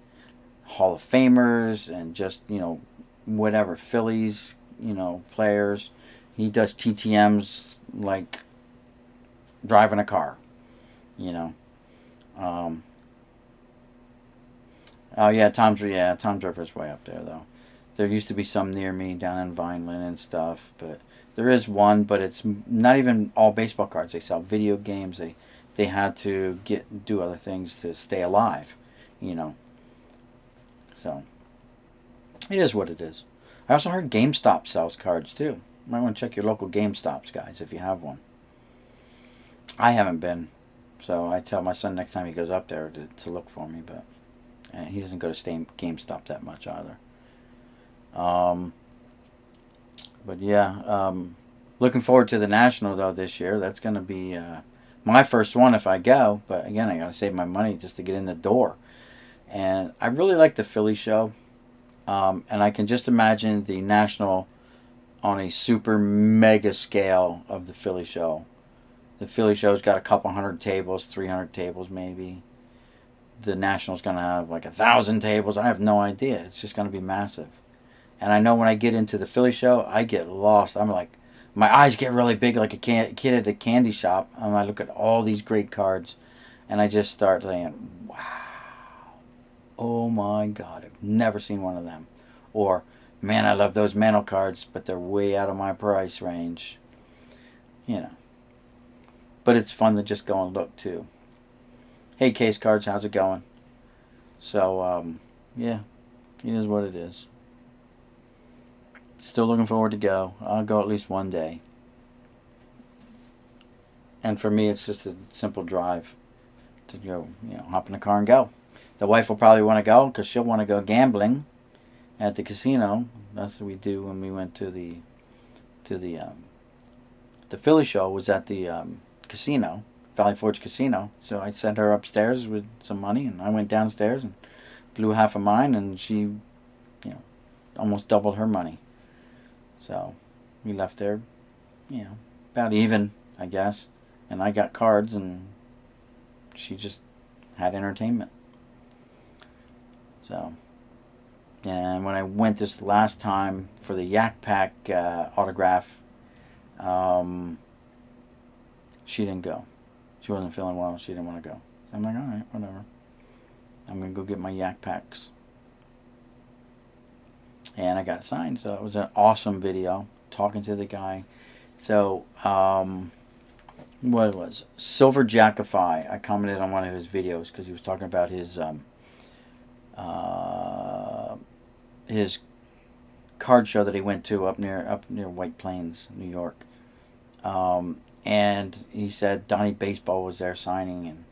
Hall of Famers, and just, whatever, Phillies, players. He does TTMs like driving a car, Oh yeah, Tom's River is way up there though. There used to be some near me down in Vineland and stuff, but there is one, but it's not even all baseball cards. They sell video games. They had to do other things to stay alive, So it is what it is. I also heard GameStop sells cards too. You might want to check your local GameStops, guys, if you have one. I haven't been, so I tell my son next time he goes up there to look for me, but he doesn't go to GameStop that much either. But yeah, looking forward to the National though this year. That's going to be my first one if I go. But again, I got to save my money just to get in the door. And I really like the Philly show. And I can just imagine the National on a super mega scale of the Philly show. The Philly show's got a couple hundred tables, 300 tables maybe. The National's going to have like 1,000 tables. I have no idea. It's just going to be massive. And I know when I get into the Philly show, I get lost. I'm like, my eyes get really big like a kid at a candy shop. And I look at all these great cards, and I just start saying, wow. Oh my God, I've never seen one of them. Or, man, I love those Mantle cards, but they're way out of my price range. But it's fun to just go and look too. Hey, Case Cards, how's it going? So, yeah, it is what it is. Still looking forward to go. I'll go at least one day. And for me, it's just a simple drive to go, hop in the car and go. The wife will probably want to go because she'll want to go gambling at the casino. That's what we do when we went to the Philly show was at the casino, Valley Forge Casino. So I sent her upstairs with some money, and I went downstairs and blew half of mine, and she, almost doubled her money. So we left there, about even, I guess. And I got cards, and she just had entertainment. So, and when I went this last time for the Yak Pack autograph, she didn't go. She wasn't feeling well. She didn't want to go. So I'm like, all right, whatever. I'm going to go get my Yak Packs. and I got it signed. So it was an awesome video talking to the guy. So what it was, Silver Jackify. I commented on one of his videos because he was talking about his card show that he went to up near White Plains, New York. And he said Donnie Baseball was there signing, and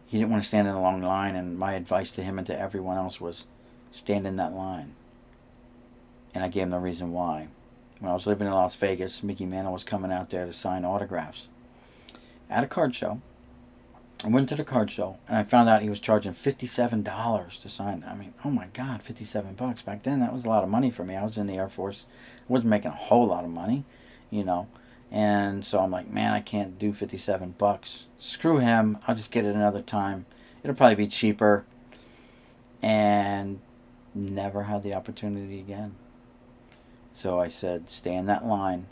he didn't want to stand in a long line. And my advice to him and to everyone else was stand in that line. And I gave him the reason why. When I was living in Las Vegas, Mickey Mantle was coming out there to sign autographs at a card show. I went to the card show, and I found out he was charging $57 to sign. I mean, oh my God, $57 back then. That was a lot of money for me. I was in the Air Force. I wasn't making a whole lot of money, you know. And so I'm like, man, I can't do $57. Screw him. I'll just get it another time. It'll probably be cheaper. And never had the opportunity again. So I said, stay in that line,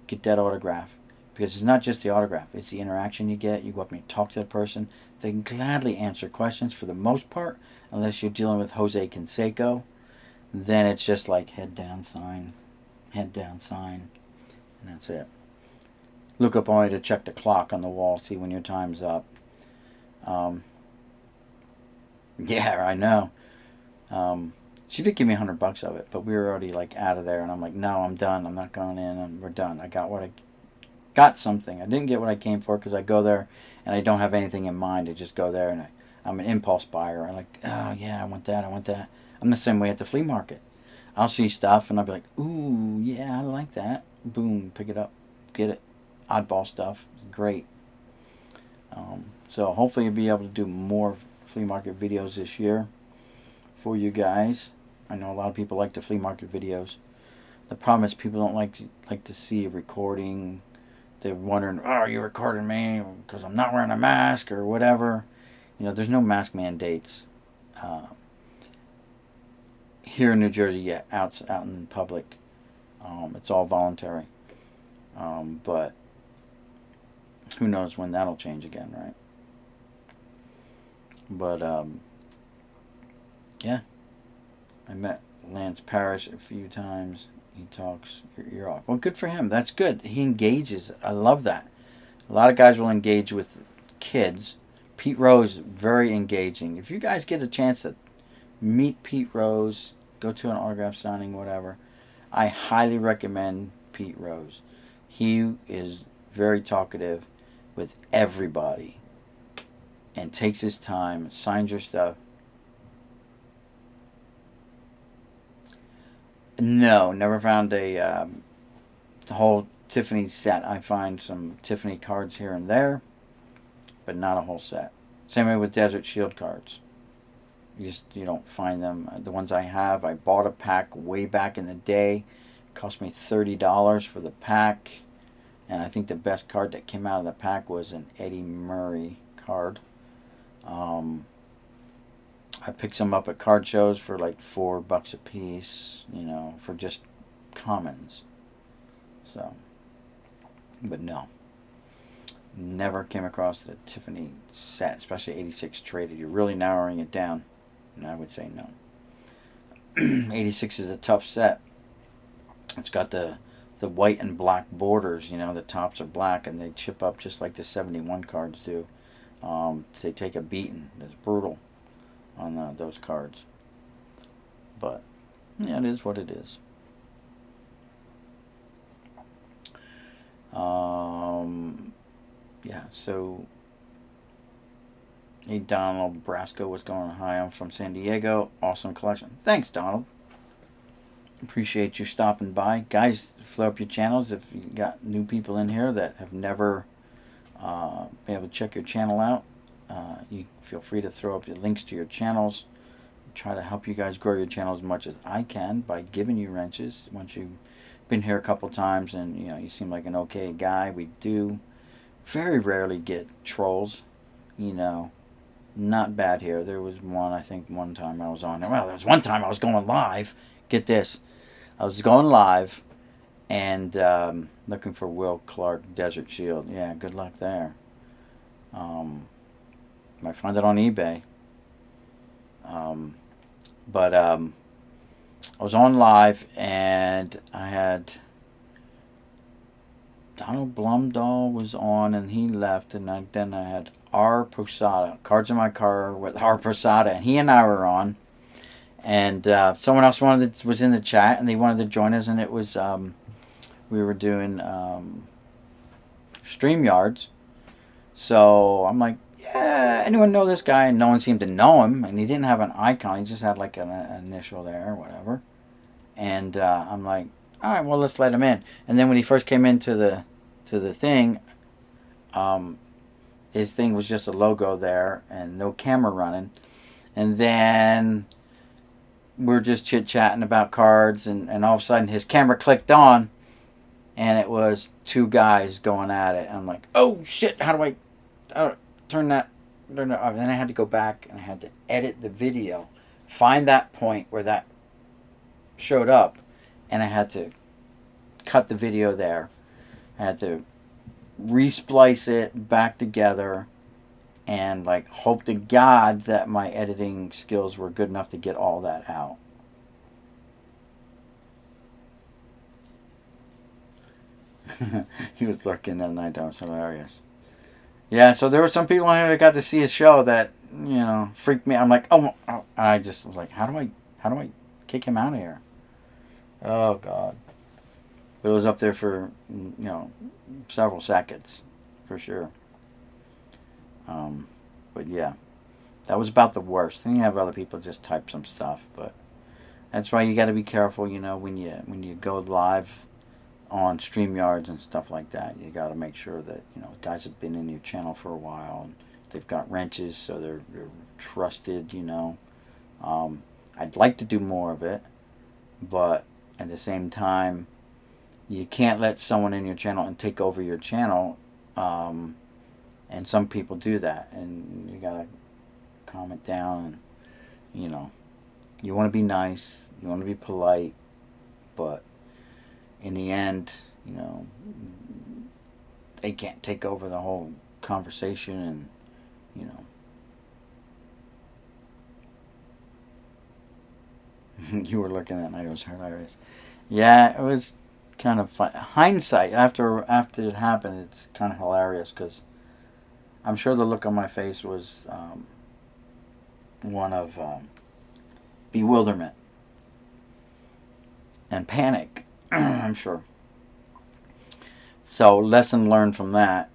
get that autograph. Because it's not just the autograph, it's the interaction you get. You go up and you talk to the person. They can gladly answer questions for the most part, unless you're dealing with Jose Canseco. Then it's just like head down, sign, and that's it. Look up only to check the clock on the wall, see when your time's up. Yeah, I know. She did give me $100 of it, but we were already like out of there, and I'm like, no, I'm done. I'm not going in, and we're done. I got something. I didn't get what I came for because I go there and I don't have anything in mind. I just go there and I'm an impulse buyer. I'm like, oh yeah, I want that. I'm the same way at the flea market. I'll see stuff and I'll be like, ooh, yeah, I like that. Boom, pick it up, get it. Oddball stuff, great. So hopefully you'll be able to do more flea market videos this year for you guys. I know a lot of people like the flea market videos. The problem is people don't like to see a recording. They're wondering, oh, are you recording me because I'm not wearing a mask or whatever. You know, there's no mask mandates here in New Jersey yet, out in public. It's all voluntary. But who knows when that'll change again, right? But, yeah. I met Lance Parrish a few times. He talks your ear off. Well, good for him. That's good. He engages. I love that. A lot of guys will engage with kids. Pete Rose, very engaging. If you guys get a chance to meet Pete Rose, go to an autograph signing, whatever, I highly recommend Pete Rose. He is very talkative with everybody and takes his time, signs your stuff. No, never found a whole Tiffany set. I find some Tiffany cards here and there, but not a whole set. Same way with Desert Shield cards. You don't find them. The ones I have, I bought a pack way back in the day. It cost me $30 for the pack, and I think the best card that came out of the pack was an Eddie Murray card. I picked some up at card shows for like $4 a piece, you know, for just commons. So, but no. Never came across the Tiffany set, especially 86 traded. You're really narrowing it down, and I would say no. 86 is a tough set. It's got the white and black borders, you know, the tops are black, and they chip up just like the 71 cards do. They take a beating. It's brutal on those cards. But, yeah, it is what it is. Yeah, so, hey, Donald Brasco, what's going on? Hi, I'm from San Diego. Awesome collection. Thanks, Donald. Appreciate you stopping by. Guys, flow up your channels if you got new people in here that have never been able to check your channel out. You feel free to throw up your links to your channels. Try to help you guys grow your channel as much as I can by giving you wrenches. Once you've been here a couple times and you know you seem like an okay guy, we do very rarely get trolls. You know, not bad here. There was one, I think one time I was on there. Well, there was one time I was going live. Get this. I was going live and looking for Will Clark Desert Shield. Yeah, good luck there. Might find it on eBay. I was on live, and I had Donald Blumdahl was on, and he left, and then I had R. Posada, Cards in My Car with R. Posada, and he and I were on, and someone else was in the chat, and they wanted to join us, and it was we were doing StreamYards. So I'm like, yeah, anyone know this guy? And no one seemed to know him, and he didn't have an icon. He just had like an initial there or whatever. And I'm like, all right, well, let's let him in. And then when he first came into the thing, his thing was just a logo there and no camera running. And then we're just chit chatting about cards, and all of a sudden his camera clicked on, and it was two guys going at it. And I'm like, oh shit, how do I turn that off? And then I had to go back and I had to edit the video, find that point where that showed up, and I had to cut the video there. I had to resplice it back together, and like hope to God that my editing skills were good enough to get all that out. He was lurking that night. That was hilarious. Yeah, so there were some people on here that got to see his show that, freaked me. I'm like, oh, I just was like, how do I kick him out of here? Oh God. But it was up there for, several seconds, for sure. But yeah, that was about the worst. And you have other people just type some stuff, but that's why you got to be careful, when you go live on StreamYards and stuff like that. You got to make sure that guys have been in your channel for a while, and they've got wrenches, so they're trusted. I'd like to do more of it, but at the same time, you can't let someone in your channel and take over your channel. And some people do that, and you gotta calm it down. And, you want to be nice, you want to be polite, but in the end, they can't take over the whole conversation, and you were looking at night. It was hilarious. Yeah, it was kind of fun. Hindsight, after it happened, it's kind of hilarious, because I'm sure the look on my face was one of bewilderment and panic. I'm sure. So, lesson learned from that.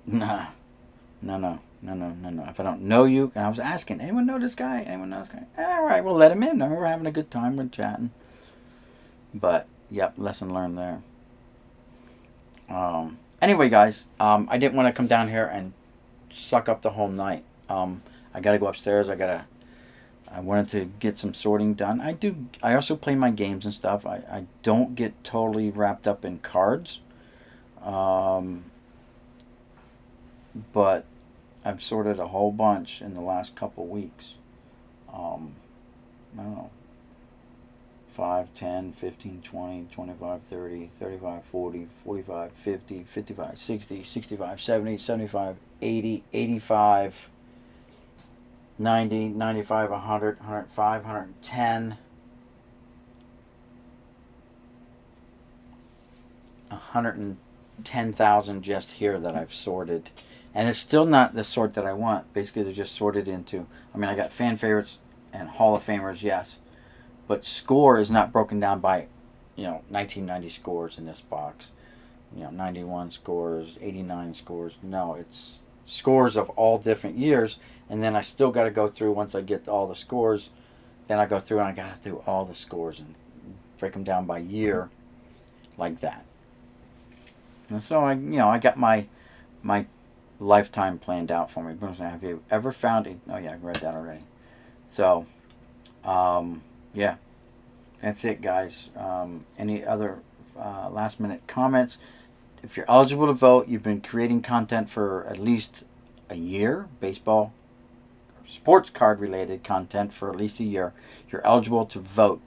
No. If I don't know you, and I was asking, anyone know this guy? Anyone know this guy? All right, we'll let him in. We're having a good time. We're chatting. But, yep, lesson learned there. Anyway, guys, I didn't want to come down here and suck up the whole night. I got to go upstairs. I wanted to get some sorting done. I also play my games and stuff. I don't get totally wrapped up in cards. But I've sorted a whole bunch in the last couple weeks. I don't know. 5, 10, 15, 20, 25, 30, 35, 40, 45, 50, 55, 60, 65, 70, 75, 80, 85, 90, 95, 100, 105, 110, 110,000 just here that I've sorted. And it's still not the sort that I want. Basically, they're just sorted into, I got fan favorites and Hall of Famers, yes. But score is not broken down by, 1990 scores in this box. 91 scores, 89 scores. No, it's scores of all different years. And then I still got to go through, once I get all the scores, then I go through and I got to do all the scores and break them down by year, like that. And so I got my lifetime planned out for me. Have you ever found it? Oh yeah, I read that already. So, yeah, that's it, guys. Any other last minute comments? If you're eligible to vote, you've been creating content for at least a year, baseball, sports card related content for at least a year, you're eligible to vote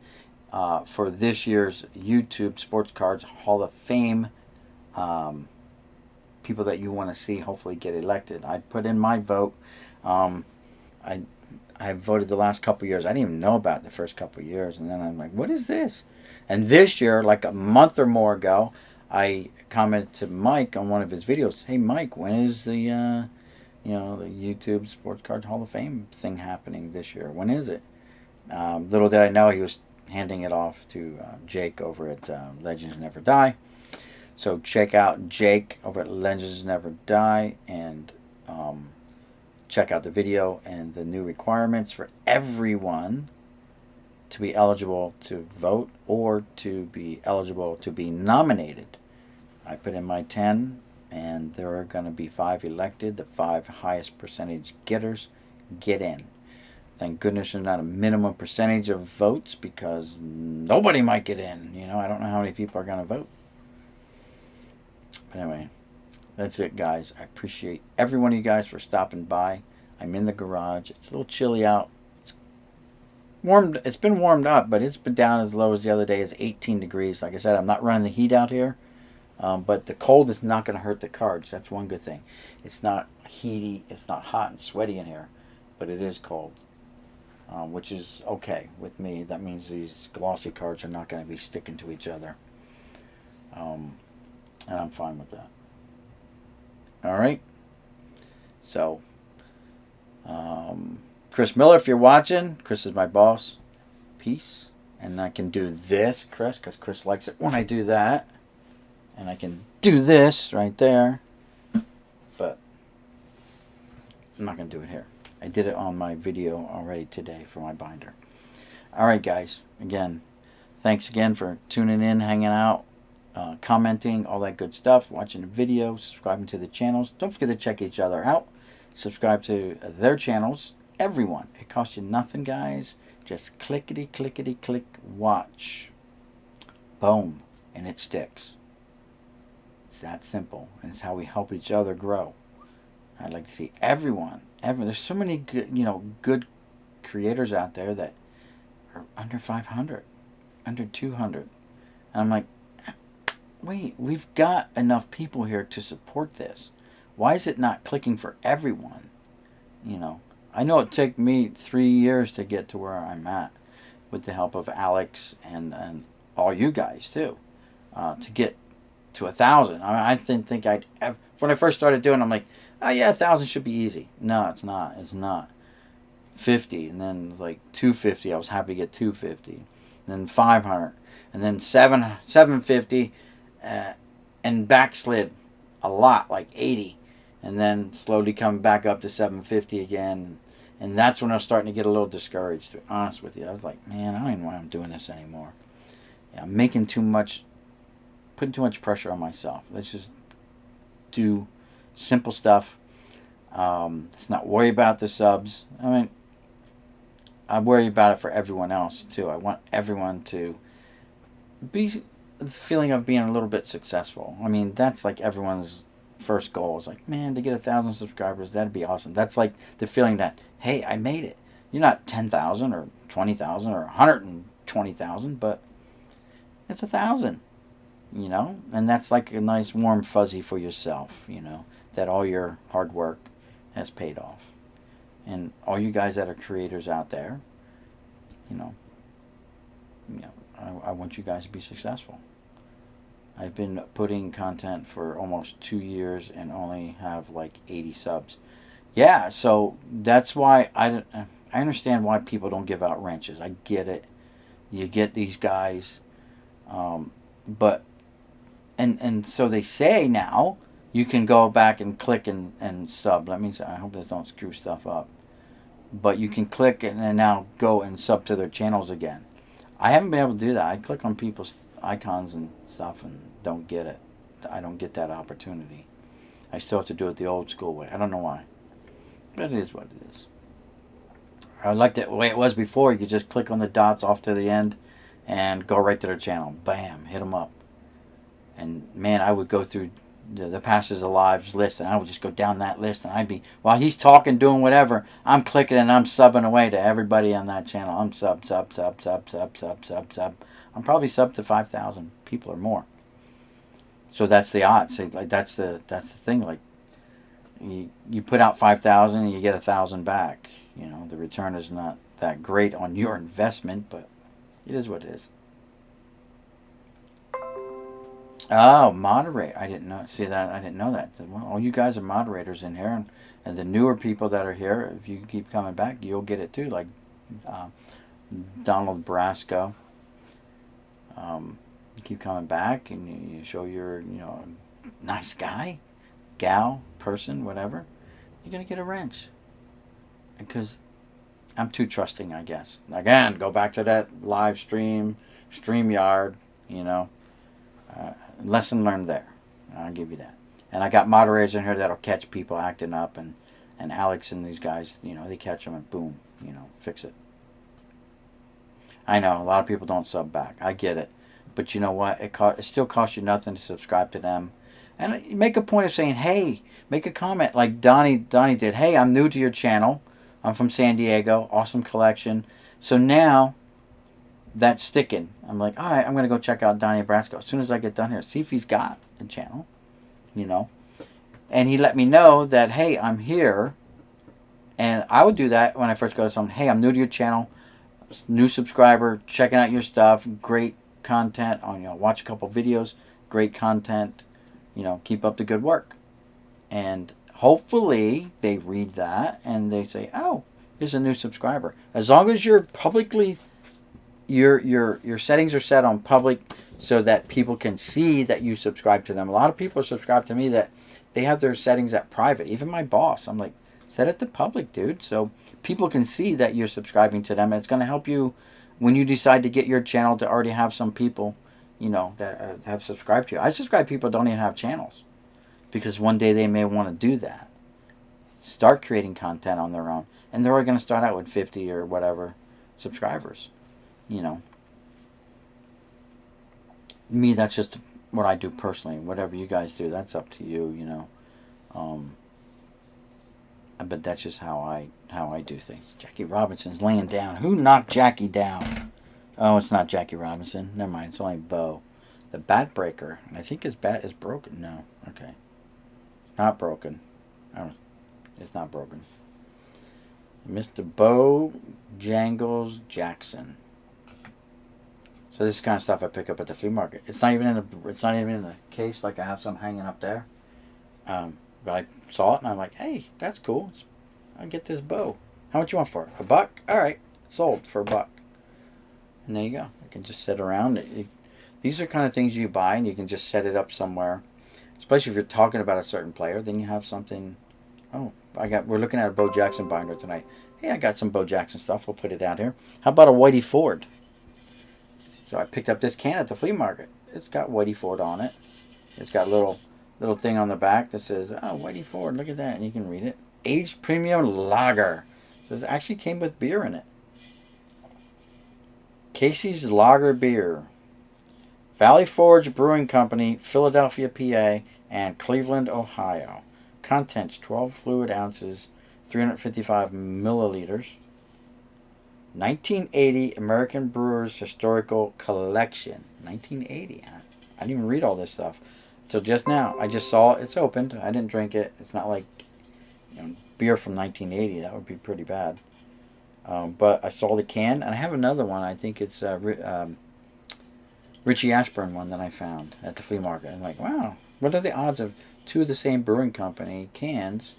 for this year's YouTube Sports Cards Hall of Fame. People that you want to see hopefully get elected. I put in my vote. I I voted the last couple years. I didn't even know about it the first couple years, and then I'm like, what is this? And this year, like a month or more ago, I commented to Mike on one of his videos. Hey, Mike, when is the the YouTube Sports Card Hall of Fame thing happening this year? When is it? Little did I know he was handing it off to Jake over at Legends Never Die. So check out Jake over at Legends Never Die and check out the video and the new requirements for everyone to be eligible to vote or to be eligible to be nominated. I put in my 10, and there are going to be 5 elected. The 5 highest percentage getters get in. Thank goodness there's not a minimum percentage of votes, because nobody might get in. I don't know how many people are going to vote. But anyway, that's it, guys. I appreciate every one of you guys for stopping by. I'm in the garage. It's a little chilly out. It's been warmed up, but it's been down as low as the other day as 18 degrees. Like I said, I'm not running the heat out here. But the cold is not going to hurt the cards. That's one good thing. It's not heaty. It's not hot and sweaty in here. But it is cold. Which is okay with me. That means these glossy cards are not going to be sticking to each other. And I'm fine with that. Alright. So, Chris Miller, if you're watching, Chris is my boss. Peace. And I can do this, Chris, because Chris likes it when I do that. And I can do this right there. But I'm not going to do it here. I did it on my video already today for my binder. Alright, guys. Again, thanks again for tuning in, hanging out, commenting, all that good stuff, watching the video, subscribing to the channels. Don't forget to check each other out. Subscribe to their channels. Everyone. It costs you nothing, guys. Just clickety, clickety, click, watch. Boom. And it sticks. It's that simple. And it's how we help each other grow. I'd like to see everyone. There's so many good, good creators out there that are under 500, under 200. And I'm like, wait, we've got enough people here to support this. Why is it not clicking for everyone? I know it took me 3 years to get to where I'm at, with the help of Alex and all you guys too, to get to 1,000. I didn't think I'd ever. When I first started doing it, I'm like, oh yeah, 1,000 should be easy. No, it's not. It's not. 50, and then like 250. I was happy to get 250, and then 500, and then 750, and backslid a lot, like 80, and then slowly coming back up to 750 again. And that's when I was starting to get a little discouraged, to be honest with you. I was like, man, I don't even know why I'm doing this anymore. Yeah, I'm making too much, putting too much pressure on myself. Let's just do simple stuff. Let's not worry about the subs. I mean, I worry about it for everyone else too. I want everyone to be the feeling of being a little bit successful. I mean, that's like everyone's first goal. Is like, man, to get 1,000 subscribers, that'd be awesome. That's like the feeling that, hey, I made it. You're not 10,000 or 20,000 or 120,000, but it's 1,000. And that's like a nice warm fuzzy for yourself. That all your hard work has paid off. And all you guys that are creators out there, I want you guys to be successful. I've been putting content for almost 2 years and only have like 80 subs. Yeah, so that's why I understand why people don't give out wrenches. I get it. You get these guys, but and so they say now you can go back and click and sub. That means, I hope this don't screw stuff up. But you can click and then now go and sub to their channels again. I haven't been able to do that. I click on people's icons and stuff and don't get it. I don't get that opportunity. I still have to do it the old school way. I don't know why. But it is what it is. I liked it the way it was before. You could just click on the dots off to the end and go right to their channel. Bam, hit them up. And man, I would go through the Passes Alive's list, and I would just go down that list, and I'd be, while he's talking, doing whatever, I'm clicking and I'm subbing away to everybody on that channel. I'm sub. I'm probably sub to 5,000 people or more. So that's the odds. Like that's the thing. Like you put out 5,000 and you get 1,000 back. You know, the return is not that great on your investment, but it is what it is. Oh, moderate. I didn't know. See that? I didn't know that. Well, all you guys are moderators in here, and the newer people that are here, if you keep coming back, you'll get it too. Like Donald Brasco. You keep coming back, and you show you're, you know, a nice guy, gal, person, whatever. You're gonna get a wrench, because I'm too trusting, I guess. Again, go back to that live stream, StreamYard. You know. Lesson learned there. I'll give you that. And I got moderators in here that'll catch people acting up, and Alex and these guys, you know, they catch them and boom, you know, fix it. I know a lot of people don't sub back. I get it, but you know what? It still costs you nothing to subscribe to them, and make a point of saying, hey, make a comment like Donnie did. Hey, I'm new to your channel. I'm from San Diego. Awesome collection. So now that's sticking. I'm like, all right, I'm going to go check out Donnie Brasco as soon as I get done here. See if he's got a channel, you know. And he let me know that, hey, I'm here. And I would do that when I first go to someone. Hey, I'm new to your channel. New subscriber. Checking out your stuff. Great content. You know, watch a couple videos. Great content. You know, keep up the good work. And hopefully they read that and they say, oh, here's a new subscriber. As long as you're publicly... Your settings are set on public so that people can see that you subscribe to them. A lot of people subscribe to me that they have their settings at private. Even my boss, I'm like, set it to public, dude, so people can see that you're subscribing to them. And it's going to help you when you decide to get your channel to already have some people, you know, that have subscribed to you. I subscribe people who don't even have channels because one day they may want to do that. Start creating content on their own. And they're going to start out with 50 or whatever subscribers. You know, me, that's just what I do personally. Whatever you guys do, that's up to you, you know. But that's just how I do things. Jackie Robinson's laying down. Who knocked Jackie down? Oh, it's not Jackie Robinson. Never mind, it's only Bo. The bat breaker. I think his bat is broken. No, okay. Not broken. It's not broken. Mr. Bo Jangles Jackson. So this kind of stuff I pick up at the flea market. It's not even in the case like I have some hanging up there. But I saw it and I'm like, hey, that's cool. I'll get this bow. How much you want for it? $1? All right, sold for $1. And there you go. I can just sit around. These are kind of things you buy and you can just set it up somewhere. Especially if you're talking about a certain player, then you have something. Oh, we're looking at a Bo Jackson binder tonight. Hey, I got some Bo Jackson stuff. We'll put it out here. How about a Whitey Ford? So I picked up this can at the flea market. It's got Whitey Ford on it. It's got a little thing on the back that says, oh, Whitey Ford, look at that. And you can read it. Aged Premium Lager. So it actually came with beer in it. Casey's Lager Beer. Valley Forge Brewing Company, Philadelphia, PA, and Cleveland, Ohio. Contents, 12 fluid ounces, 355 milliliters. 1980 American Brewers Historical Collection. 1980. I didn't even read all this stuff until just now. I just saw it. It's opened. I didn't drink it. It's not like, you know, beer from 1980. That would be pretty bad. But I saw the can, and I have another one. I think it's Richie Ashburn one that I found at the flea market. I'm like, wow, what are the odds of two of the same brewing company cans?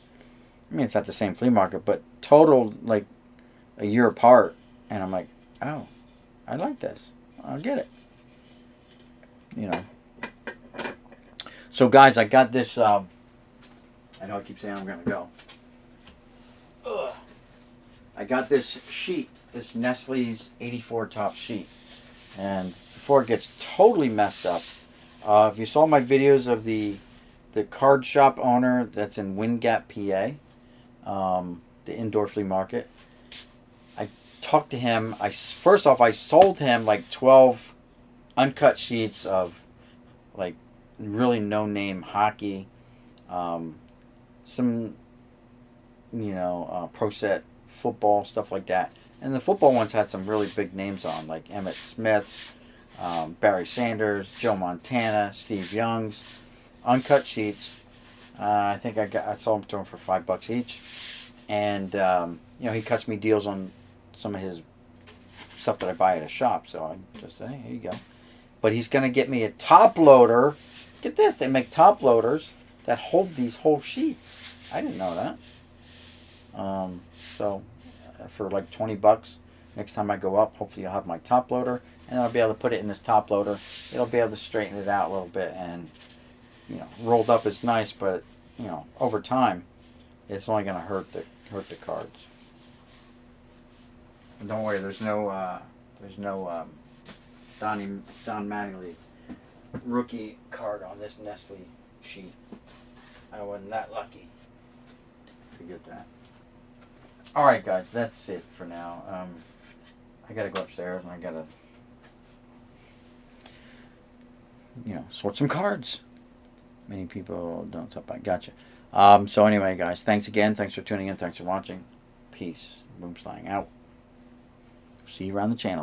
I mean, it's not the same flea market, but total like a year apart. And I'm like, oh, I like this. I'll get it. You know. So, guys, I got this. I know I keep saying I'm going to go. Ugh. I got this sheet, this Nestle's 84 top sheet. And before it gets totally messed up, if you saw my videos of the card shop owner that's in Wind Gap, PA, the indoor flea market, I talked to him. First off, I sold him like 12 uncut sheets of like really no-name hockey, some, you know, pro set football, stuff like that. And the football ones had some really big names on, like Emmett Smith, Barry Sanders, Joe Montana, Steve Young's. Uncut sheets. I think I sold them to him for $5 each. And you know, he cuts me deals on some of his stuff that I buy at a shop. So I just say, hey, here you go. But he's gonna get me a top loader. Get this, they make top loaders that hold these whole sheets. I didn't know that. So for like $20, next time I go up, hopefully I'll have my top loader, and I'll be able to put it in this top loader. It'll be able to straighten it out a little bit, and you know, rolled up is nice, but you know, over time, it's only gonna hurt the cards. And don't worry, there's no Don Mattingly rookie card on this Nestle sheet. I wasn't that lucky. Forget that. Alright guys, that's it for now. I gotta go upstairs and I gotta, you know, sort some cards. Many people don't stop by. Gotcha. So anyway guys, thanks again. Thanks for tuning in. Thanks for watching. Peace. Boom Slang out. See you around the channels.